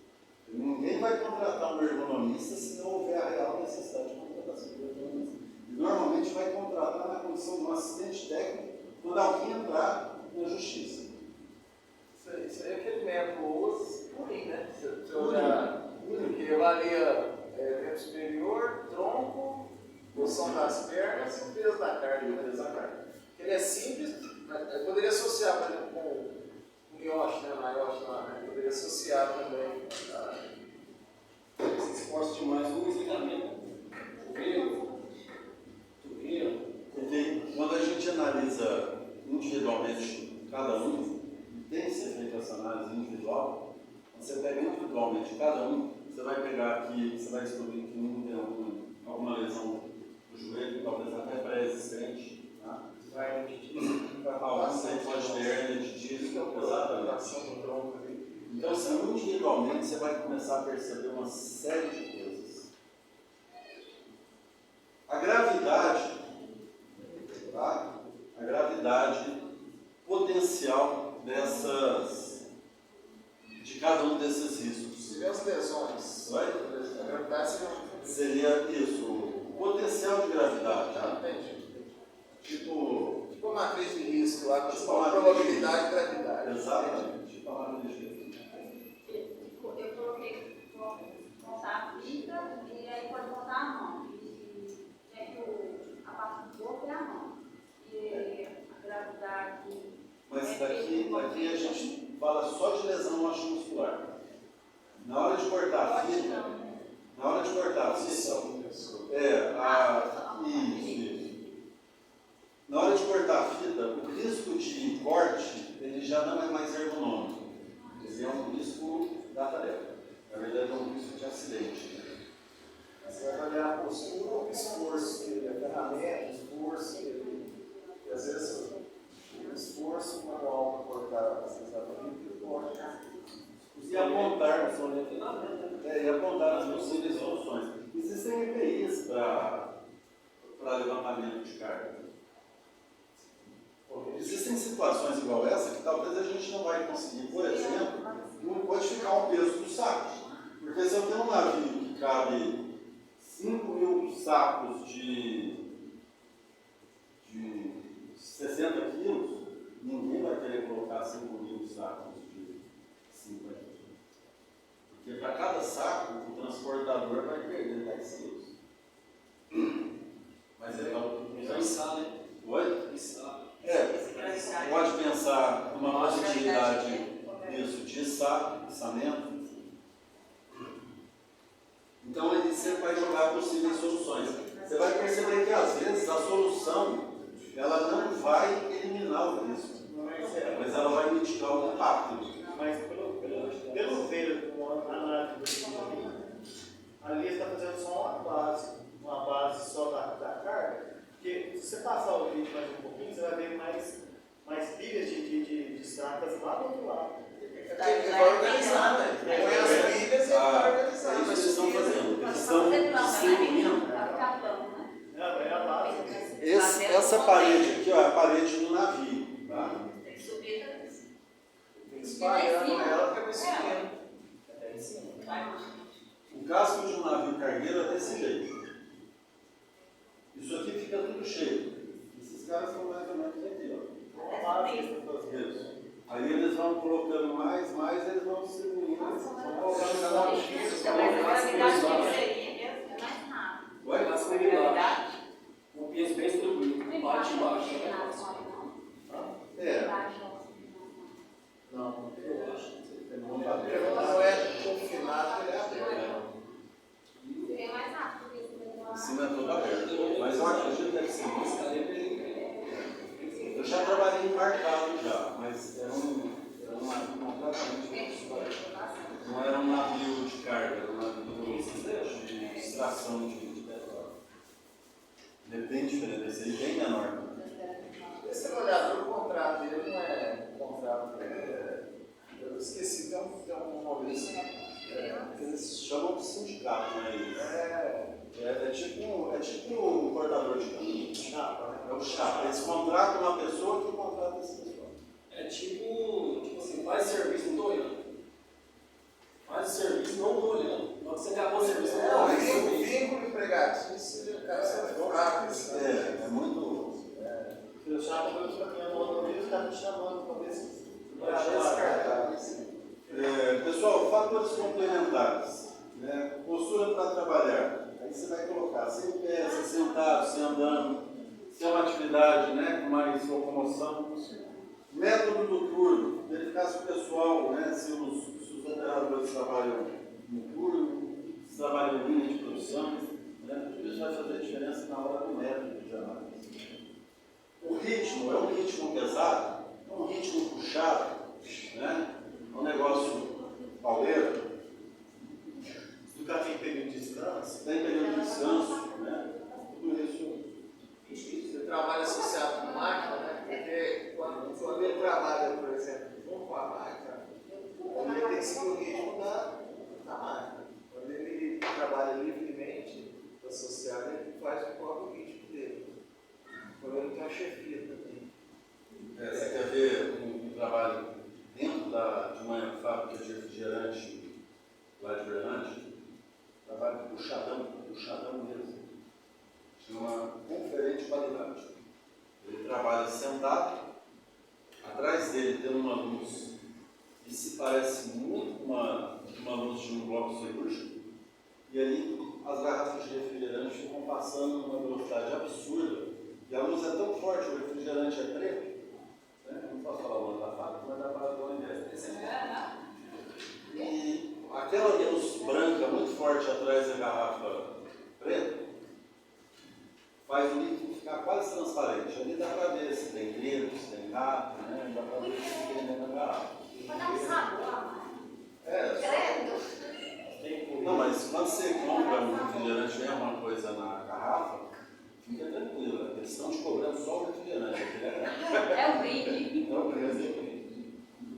Ninguém vai contratar um ergonomista se não houver a real necessidade de contratação de ergonomista. E normalmente vai contratar na condição de um assistente técnico quando alguém entrar na justiça. Isso aí é aquele método Purim, né? Se olhar, que avalia membro superior, tronco, posição das pernas e o peso da carne. Ele é simples, mas poderia associar, por exemplo, com o Yoshi, né? Na Yoshi lá, né? Poderia associar também. Se esforça demais no desligamento. Porque quando a gente analisa individualmente cada um, tem que ser feita essa análise individual. Quando você pega individualmente cada um, você vai pegar aqui, você vai descobrir que um tem alguma lesão no joelho, talvez até pré-existente. Tá? Alguém pode ter hernia de disco, exatamente. Então, assim, individualmente você vai começar a perceber uma série de coisas. A gravidade, tá? A gravidade potencial de cada um desses riscos. Se vê as lesões, Vai? a gravidade Seria isso, o potencial de gravidade. Não, entendi. Tipo, Tipo uma matriz de risco lá, Tipo com uma a probabilidade e gravidade. exatamente. Tipo uma matriz de risco. Eu coloquei contar a fita e aí pode botar a mão. E é que a parte do corpo é a mão. E a gravidade. Mas daqui a gente fala só de lesão muscular. Na hora de cortar a fita, isso. Na hora de cortar a fita, o risco de corte, ele já não é mais ergonômico. Ele é um risco da tarefa. Na verdade, é um risco de acidente. Você vai avaliar a postura, o esforço dele, a ferramenta, o esforço dele. E às vezes o esforço manual para cortar as exatamente o corte. E apontar as possíveis soluções. Existem EPIs para levantamento de carga. Existem situações igual essa que talvez a gente não vai conseguir, por exemplo, não modificar o peso do saco. Porque se eu tenho um navio que cabe 5.000 sacos de 60 quilos, ninguém vai querer colocar 5.000 sacos de 50 quilos. Porque para cada saco, o transportador vai perder 10 quilos. Mas é Pensar, né? Oi? Pensar. Pode pensar numa possibilidade disso, de içamento. Então ele sempre vai jogar possíveis soluções. Você vai perceber que às vezes a solução ela não vai eliminar o risco, mas ela vai mitigar o impacto. Mas pelo ver com a análise do ali está fazendo só uma base só da carga, porque se você passar o vídeo mais um pouquinho, você vai ver mais pilhas de sacas lá do outro lado. Ele vai organizar, né? Põe as pilhas e vai organizar. É isso que eles estão fazendo. Eles estão distribuindo. É a base. Essa parede aqui ó, é a parede do navio. Tá? Tem que subir também. Tem que espalhando ela que vai subindo. Até em cima. O casco de um navio cargueiro é desse jeito. Isso aqui fica tudo cheio. Esses caras são mais ou menos aqui, ó. Isso. Aí eles vão colocando mais, eles vão distribuindo. Vão colocando cada um X. Mas a gravidade que seria mesmo é mais rápido. Oi? Mas com gravidade, o peso bem distribuído, bate e baixa. É. Não, Eu acho. Não é confinado, ele é aberto. É mais rápido que isso. Em cima é todo aberto. Mas eu acredito que deve ser isso. Eu já trabalhei embarcado já, mas era um navio completamente não era um navio de carga, era um navio de extração de petróleo. Ele é bem diferente, esse aí é bem menor. Esse trabalhador, o contrato dele não é um contrato. Eu esqueci, tem um nome assim. Eles chamam de sindicato, mas é tipo um cortador de caminho. É o chapa. Eles contratam uma pessoa que contrata essa pessoa. É tipo assim, faz serviço, não tô olhando. Faz serviço, não tô olhando. Quando você acabou o serviço, não tô olhando. Tem um vínculo empregatício, o cara sempre fraco. É muito. o chapa foi os caminhando rodovia, os caras me chamando para ver se. Pessoal, fatores complementares. Né? Postura para trabalhar. Aí você vai colocar se em pé, se sentado, se andando, se é uma atividade, né, com mais locomoção. Método do turno, verificar se o pessoal, né, se os operadores trabalham no turno, se trabalham em linha de produção, né, tudo isso vai fazer diferença na hora do método de análise. O ritmo é um ritmo pesado, é um ritmo puxado, né, é um negócio pauleiro. O cara tem período de descanso? Tem período de descanso, né, tudo isso. Você trabalha associado com máquina, né? Porque quando ele trabalha, por exemplo, junto com a máquina, ele tem que seguir o ritmo da máquina. Quando ele trabalha livremente, associado, ele faz o próprio ritmo dele. Quando ele tem uma chefia também. Você quer ver um trabalho dentro da lá de Uberlândia, trabalho puxadão mesmo. Chama conferente de qualidade. Ele trabalha sentado, atrás dele tem uma luz que se parece muito com uma luz de um bloco cirúrgico, e ali as garrafas de refrigerante ficam passando numa velocidade absurda, e a luz é tão forte, o refrigerante é preto, né? Não posso falar o nome da fábrica, mas dá para dar uma ideia. E aquela luz branca muito forte atrás da garrafa preta faz o líquido ficar quase transparente. Ali dá para ver se tem grilo, se tem gato, né? Dá para ver se tem dentro da garrafa. Vai dar um sabor. É, não, mas quando você compra um refrigerante e alguma coisa na garrafa, fica tranquilo, eles estão te cobrando só o refrigerante. É o brinde. É o brinde.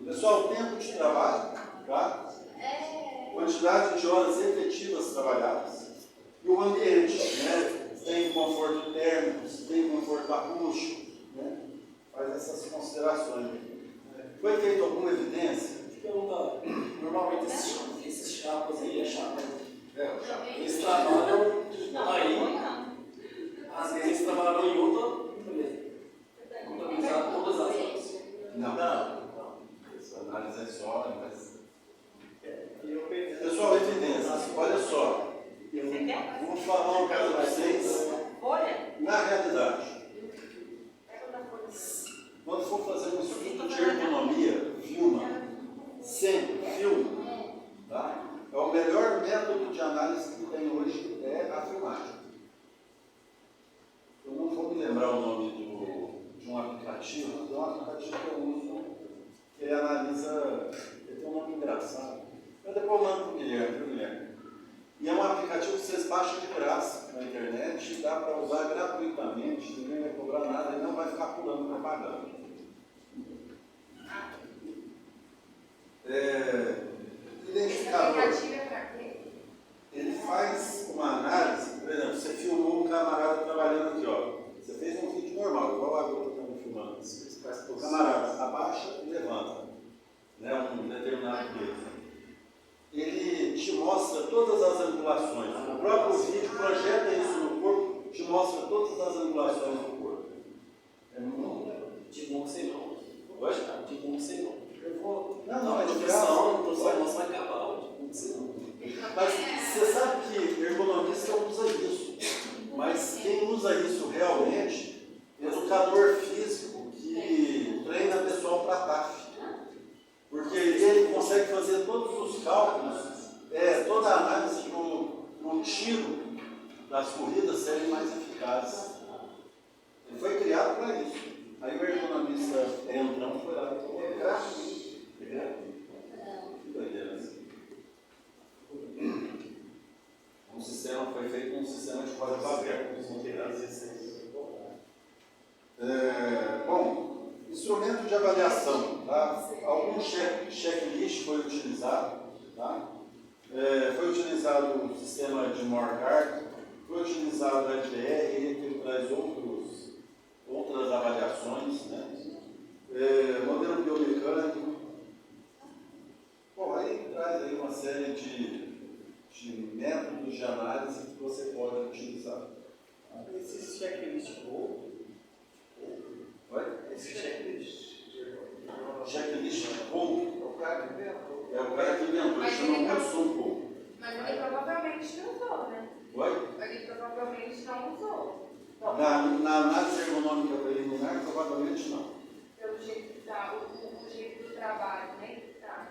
Pessoal, o tempo de trabalho, tá? Quantidade de horas efetivas trabalhadas e o ambiente, né? Se tem conforto térmico, se tem conforto acústico, né? Faz essas considerações. Foi feita alguma evidência? Normalmente esses chapas aí, O chapa. eles trabalham aí, às vezes eles trabalham em outra empresa. Contabilizar todas as horas. Não. Essa análise é só, mas... Eu Pessoal, evidências, olha só. Eu vou falar uma coisa para vocês. Olha. Na realidade, quando for fazer um estudo de ergonomia, filma. Sempre filma. Tá? É o melhor método de análise que tem hoje é a filmagem. Eu não vou me lembrar o nome de um aplicativo, mas é um aplicativo que eu uso, que ele analisa, ele tem um nome engraçado. Eu depois mando para o Guilherme, viu, Guilherme? E é um aplicativo que vocês baixam de graça na internet, dá para usar gratuitamente, ninguém vai cobrar nada e não vai ficar pulando propaganda. Identificador. Ele faz uma análise, por exemplo, você filmou um camarada trabalhando aqui, ó. Você fez um vídeo normal, igual agora que eu estou filmando. O camarada abaixa e levanta, né, um determinado peso. Ele te mostra todas as angulações. O próprio vídeo projeta isso no corpo, te mostra todas as angulações do corpo. É muito. De bom que sei não. Oi? De bom que sei não. Eu vou. A Não, é de profissão graça. nossa vai acabar, de bom que sei não. Mas você sabe que ergonomista usa isso. Mas quem usa isso realmente é educador físico que treina pessoal para TAF. Porque ele consegue fazer todos os cálculos, toda a análise para o tiro das corridas serem mais eficazes. Ele foi criado para isso. Aí o ergonomista entrão foi lá e falou: é gratuito. Que doideira assim. Um sistema foi feito com um sistema de código aberto. Bom, instrumento de avaliação, tá? Algum checklist foi utilizado, tá? Foi utilizado o sistema de Morgard, foi utilizado o LDR, ele traz outras avaliações, né? Modelo biomecânico. Bom, aí traz aí uma série de métodos de análise que você pode utilizar. Esse checklist Oi? Esse checklist. Checklist Paul. É o cara que inventou. É o cara que inventou, ele chama Wilson Paul. Mas ele provavelmente não usou, né? Oi? Ele provavelmente não usou. Na análise ergonômica preliminar, provavelmente não. Pelo jeito que tá, o jeito do trabalho, né? Tá.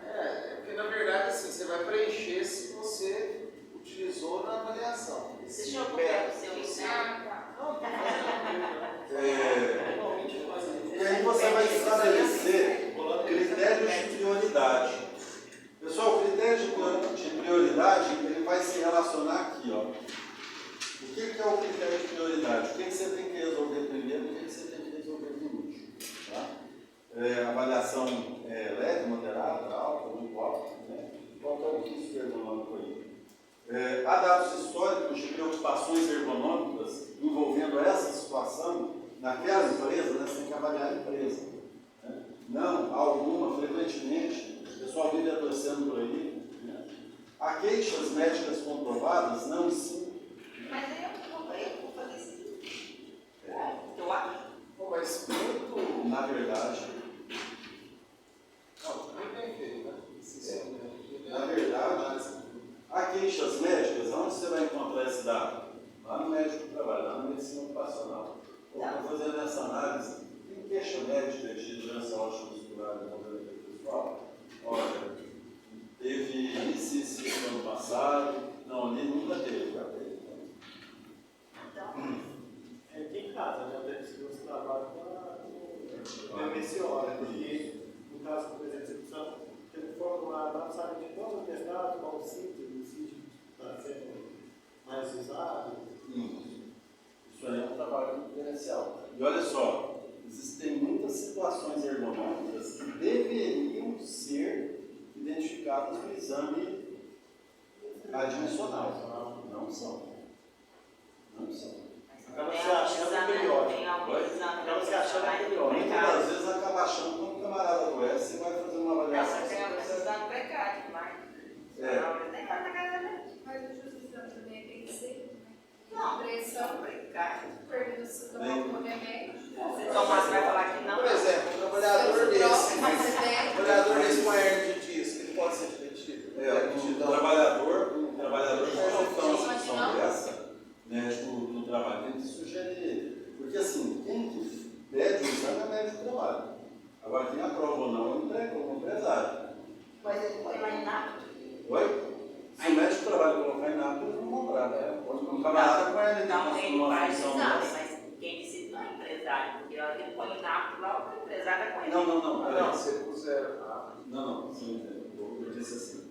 Porque na verdade assim, você vai preencher se você utilizou na avaliação. Você jogou para o seu exame. Ah, tá. E aí você vai estabelecer critérios de prioridade. Pessoal, o critério de prioridade ele vai se relacionar aqui, ó. O que é o critério de prioridade? O que você tem que resolver primeiro e o que você tem que resolver por último. Tá? Avaliação leve, moderada, alta, muito alta. Né? Qual é o risco ergonômico aí? Há dados históricos de preocupações ergonômicas envolvendo essa situação naquela empresa, né? Você tem que avaliar a empresa. Né? Não, há alguma, frequentemente, o pessoal vive adoecendo por aí. Né? Aqui queixas médicas comprovadas não sim. Mas aí eu vou fazer isso. Eu acho. Pô, mas muito. Na verdade, Muito bem feito, né? na verdade, há queixas médicas, onde você vai encontrar esse dado? Lá no médico do trabalho, lá na medicina ocupacional. Estou fazendo essa análise, tem queixa médica de doença óssea muscular desenvolvimento pessoal? Olha, teve isso no ano passado, não, ali nunca teve, já teve. É que em casa, né? Deve ser o trabalho com a MSO, né? Porque, no caso, por exemplo, você precisa ter um formulário lá, sabe de qual atestado, qual sítio está sendo mais usado. Isso aí é um trabalho diferencial. E olha só, existem muitas situações ergonômicas que deveriam ser identificadas no exame admissional. Não são. Não são. Acaba se achando melhor. Tem algum exame. Acaba se achando melhor. Muitas das vezes acaba achando que um camarada adoece e vai fazer uma Não, avaliação. mas tem algum exame precário, mas. Não, tem nada na casa dele. Mas o justiça também tem que ser. Não, Pressão, precário. pergunta se tomar algum remédio. Se tomar, você vai falar que não. Por exemplo, um trabalhador desse. Um Trabalhador desse com hernia de disco, ele pode ser demitido. Um trabalhador com uma situação dessa, né, do trabalho, tem que sugerir. Porque assim, quem que pede o exame é o médico do trabalho. Agora, quem aprova ou não é o empresário. Mas ele põe lá em nada. Oi? Se o médico do trabalho colocar em nada, ele não comprar, né? Um camarada com ele Não, ele uma faz função exame, dessa. mas quem decide não é empresário, porque a hora que ele põe inapto lá, o empresário vai conhecer. Não, Não, se ele puser. Não, você não entendeu. Eu disse assim,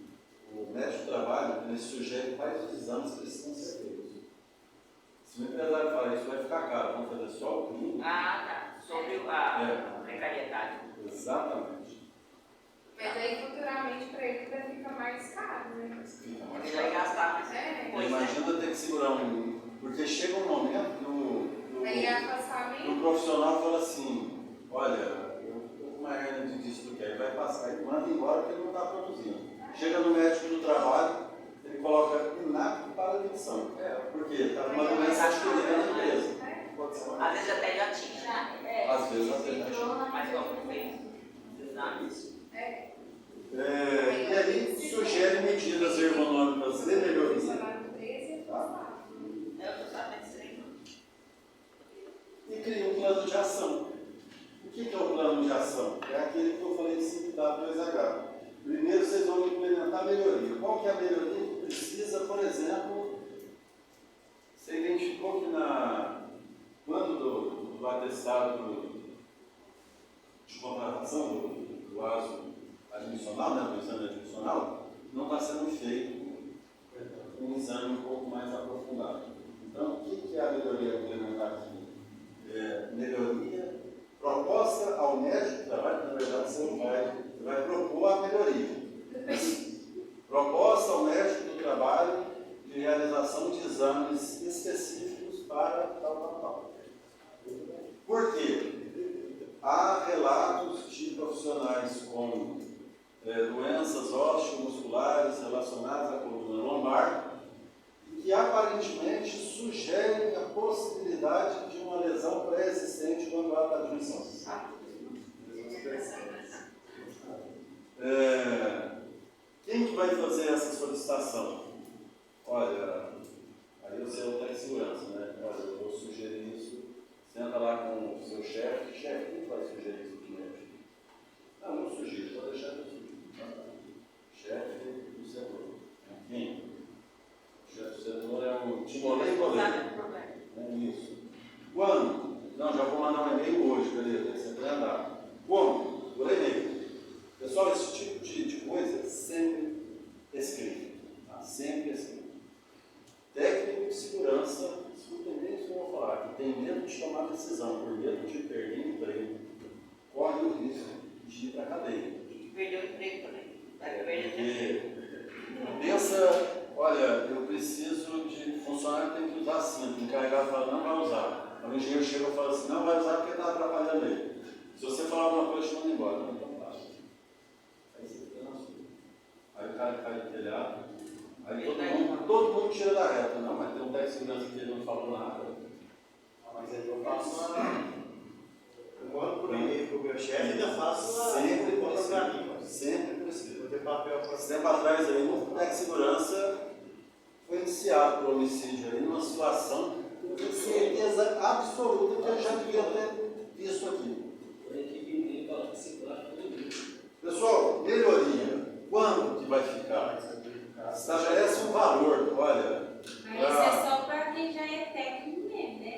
o médico do trabalho, ele sugere quais os exames precisam ser feitos. Se o empresário falar isso, vai ficar caro, vamos fazer só o clínico. Ah, tá. Sobre a precariedade. Exatamente. Mas aí futuramente para ele vai ficar mais caro, né? Fica mais Ele vai caro. gastar mais. É. Pois é. Imagina ter que segurar um. Porque chega um momento Aí é afastamento. o profissional fala assim, olha, eu estou com uma hernia de disco que aí vai passar e manda embora porque ele não está produzindo. Chega no médico do trabalho, ele coloca inapto para admissão. Porque está com uma doença adquirida na empresa. Às vezes até já tinha. Às vezes até já tinha. Mas como fez os exames. E aí sugere medidas ergonômicas de melhoria. Tá? Eu estou sabendo disso aí. E cria um plano de ação. O que é o plano de ação? É aquele que eu falei de 5W2H. Primeiro vocês vão implementar a melhoria. Qual que é a melhoria que precisa, por exemplo, você identificou que quando do atestado de contratação do ASO admissional, né, do exame admissional, não está sendo feito um exame um pouco mais aprofundado. Então, o que é a melhoria implementar aqui? Melhoria proposta ao médico do trabalho, que na verdade você vai propor a melhoria. Proposta ao médico do trabalho de realização de exames específicos para tal. Por quê? Há relatos de profissionais com doenças osteomusculares relacionadas à coluna lombar que aparentemente sugerem a possibilidade de uma lesão pré-existente quando há a admissão. Quem que vai fazer essa solicitação? Olha, aí você é o técnico de segurança, né? Olha, eu vou sugerir isso. Senta lá com o seu chefe. Chefe, quem vai sugerir isso primeiro? Não, eu sugiro, vou deixar eu sugerir. Chefe do setor. Quem? O chefe do setor é um Timolei Goleiro. É isso. Quando? Não, já vou mandar um e-mail hoje, beleza? Aí você vai andar. Como? Por e-mail. Pessoal, esse tipo de coisa é sempre escrito. Tá? Sempre escrito. Técnico de segurança, escutem bem isso que eu vou falar, que tem medo de tomar decisão, por medo de perder emprego, corre o risco de ir para a cadeia. Perdeu o emprego também. Vai perder o emprego. Pensa, olha, eu preciso de funcionário que tem que usar cinto. O encarregado fala, não vai usar. O engenheiro chega e fala assim, não vai usar porque está atrapalhando ele. Se você falar alguma coisa, te manda embora. Não, então faz. Aí você fica na sua. Aí o cara cai do telhado, Aí todo mundo tira da reta, não, mas tem um técnico de segurança que ele não falou nada. Mas aí eu faço eu mando por e-mail pro meu chefe e ainda faço Sempre conta pra mim. precisa. Sempre precisa. Vou ter papel para Esse tempo atrás aí, um técnico de segurança foi iniciado por homicídio ali numa situação que eu tenho certeza absoluta que eu já devia ter visto aqui. A equipe dele fala que se trata tudo. Pessoal, melhoria. Quando que vai ficar? Estabelece um valor, olha. Mas isso é só para quem já é técnico mesmo, né?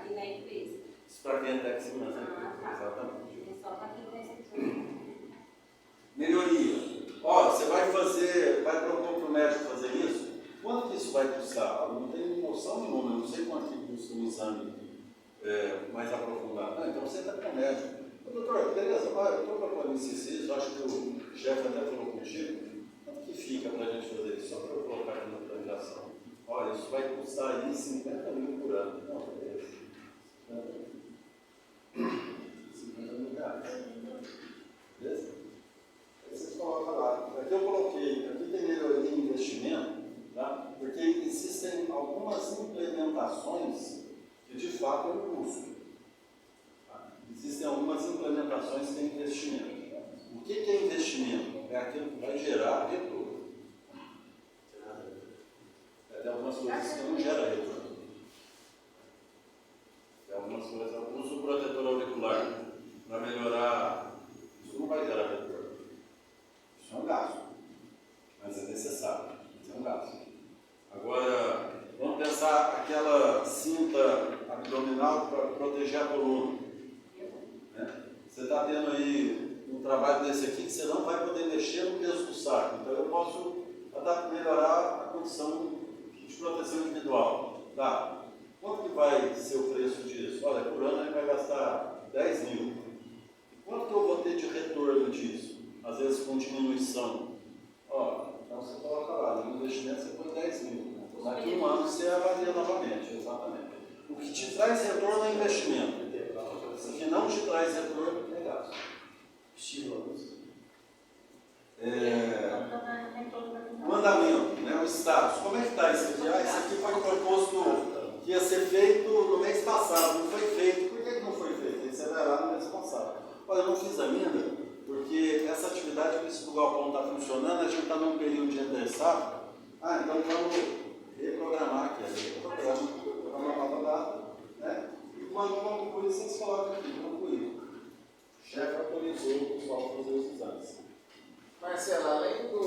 E na empresa. Isso para quem é técnico de segurança. Ah, tá. Exatamente. É só para quem tem essa Melhoria. Ó, você vai propor para o médico fazer isso? Quanto que isso vai custar? Eu não tenho noção nenhuma, eu não sei quanto que custa um exame mais aprofundado. Não, então você está com o médico. Ô, doutor, beleza, eu estou propondo isso, acho que o chefe até falou contigo. Quanto que fica para a gente fazer isso? Só para eu colocar aqui na planejação. Olha, isso vai custar aí 50 mil por ano. Não, beleza. 50 mil reais. Beleza? Aí vocês colocam lá. Aqui eu coloquei, aqui tem melhoria em investimento, tá? Porque existem algumas implementações que de fato é um custo. Tá? Existem algumas implementações que têm investimento. O que é investimento? É aquilo que vai gerar retorno. Tem algumas coisas que não geram retorno. Tem algumas coisas, o uso do protetor auricular para melhorar, isso não vai gerar retorno. Isso é um gasto, mas é necessário, isso é um gasto. Agora, vamos pensar aquela cinta abdominal para proteger a coluna. Né? Você está tendo aí um trabalho desse aqui que você não vai poder mexer no peso do saco. Então eu posso melhorar a condição de proteção individual. Tá? Quanto que vai ser o preço disso? Olha, por ano ele vai gastar 10 mil. Quanto que eu vou ter de retorno disso? Às vezes com diminuição. Ó, então você coloca lá, no investimento você põe 10 mil. Daqui a um ano você avalia novamente, exatamente. O que te traz retorno é investimento. O que não te traz retorno é gasto. Estilos. Mandamento, né, o status. Como é que está isso aqui? Isso aqui foi proposto que ia ser feito no mês passado, não foi feito. Por que não foi feito? Aí você vai lá no mês passado. Olha, eu não fiz ainda, porque essa atividade que esse galpão está funcionando, a gente está num período de intersafra. Então vamos reprogramar aqui. Programa uma nova data, né? E quando não concluir, vocês colocam aqui, concluir. O chefe autorizou o pessoal a fazer os exames. Marcelo, além do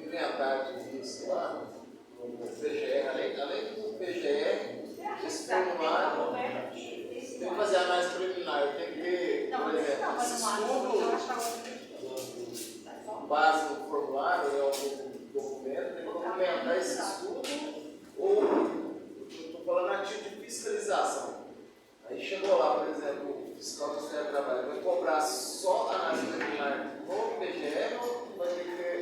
inventário de risco lá, no PGR, além do PGR, esse formulário tem que fazer análise preliminar, tem que ter, por exemplo, esse estudo, base no formulário, é um documento, tem que documentar esse estudo, ou, eu estou falando ativo de fiscalização. Aí chegou lá, por exemplo, o fiscal do Ministério do Trabalho, vai cobrar só a análise preliminar no PGR ou vai ter que ter?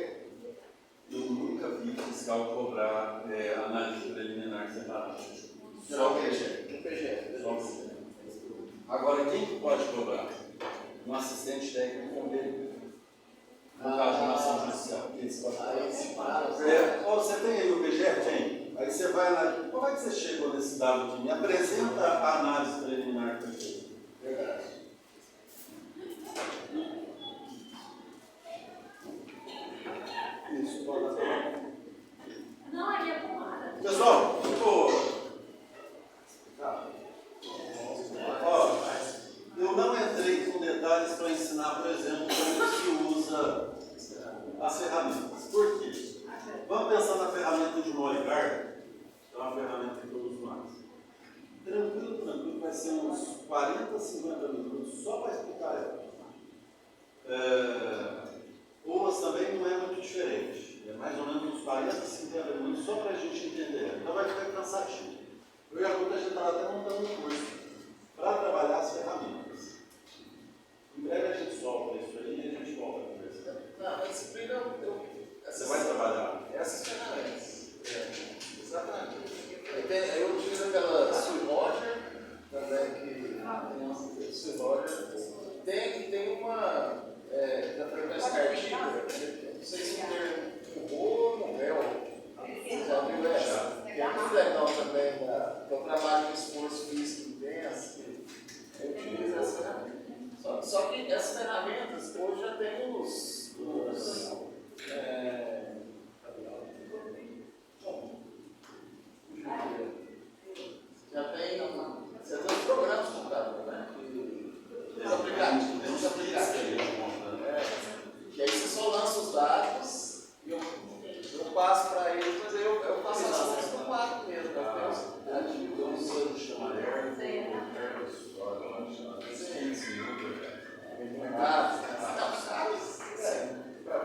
Eu nunca vi fiscal cobrar análise preliminar separada. Só o PGR. No PGR. Só o PGR. Agora, quem que pode cobrar? Um assistente técnico também. No caso de uma ação judicial. Você tem aí o PGR? Tem. Aí você vai lá. Como é que você chegou nesse dado aqui? Me apresenta a análise preliminar que você fez. Verdade. Isso, pode falar. Não, aí é pomada. Pessoal, eu não entrei com detalhes para ensinar, por exemplo, como se usa as ferramentas. Por quê? Vamos pensar na ferramenta de Moligar, que é uma ferramenta que todos nós. Tranquilo, vai ser uns 40, 50 minutos só para explicar ela. Umas também não é muito diferente. É mais ou menos uns 40, 50 minutos só para a gente entender. Então vai ficar cansativo. Eu e a Ruta, a gente estava até montando um curso para trabalhar as ferramentas. Em breve a gente solta isso aí e a gente volta a conversar. Não, a disciplina Você vai trabalhar? Essas ferramentas. Exatamente. Eu utilizo aquela Sue Roger, também que tem uma Sue Roger. Tem uma, na descartível, não sei se o termo rolo ou véu. Já viu essa? Que é muito legal também, para o trabalho de esforço físico intenso. Eu utilizo essa ferramenta. Só que essas ferramentas, hoje já tem você tem os programas de computador, né? Os aplicativos. E aí você só lança os dados e eu passo para eles, mas eu passo as coisas no quadro mesmo. Eu não sei o chamar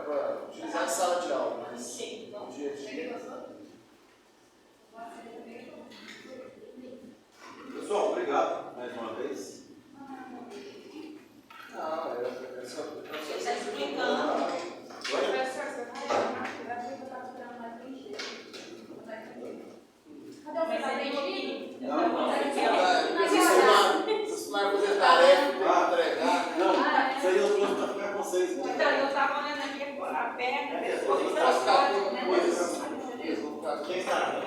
para utilizar em sala de aula, mas não dia a dia. Pessoal, obrigado mais uma vez. Não, Ele está explicando. Professor, você vai estar esperando mais 20 dias. Cadê o Mas final ele do não dia? Vocês vão fazer tarefa para entregar. Não, isso aí eu trouxe para ficar com vocês. Né? Então, eu estava olhando aqui a perna, Vou ficar com coisas. Quem está?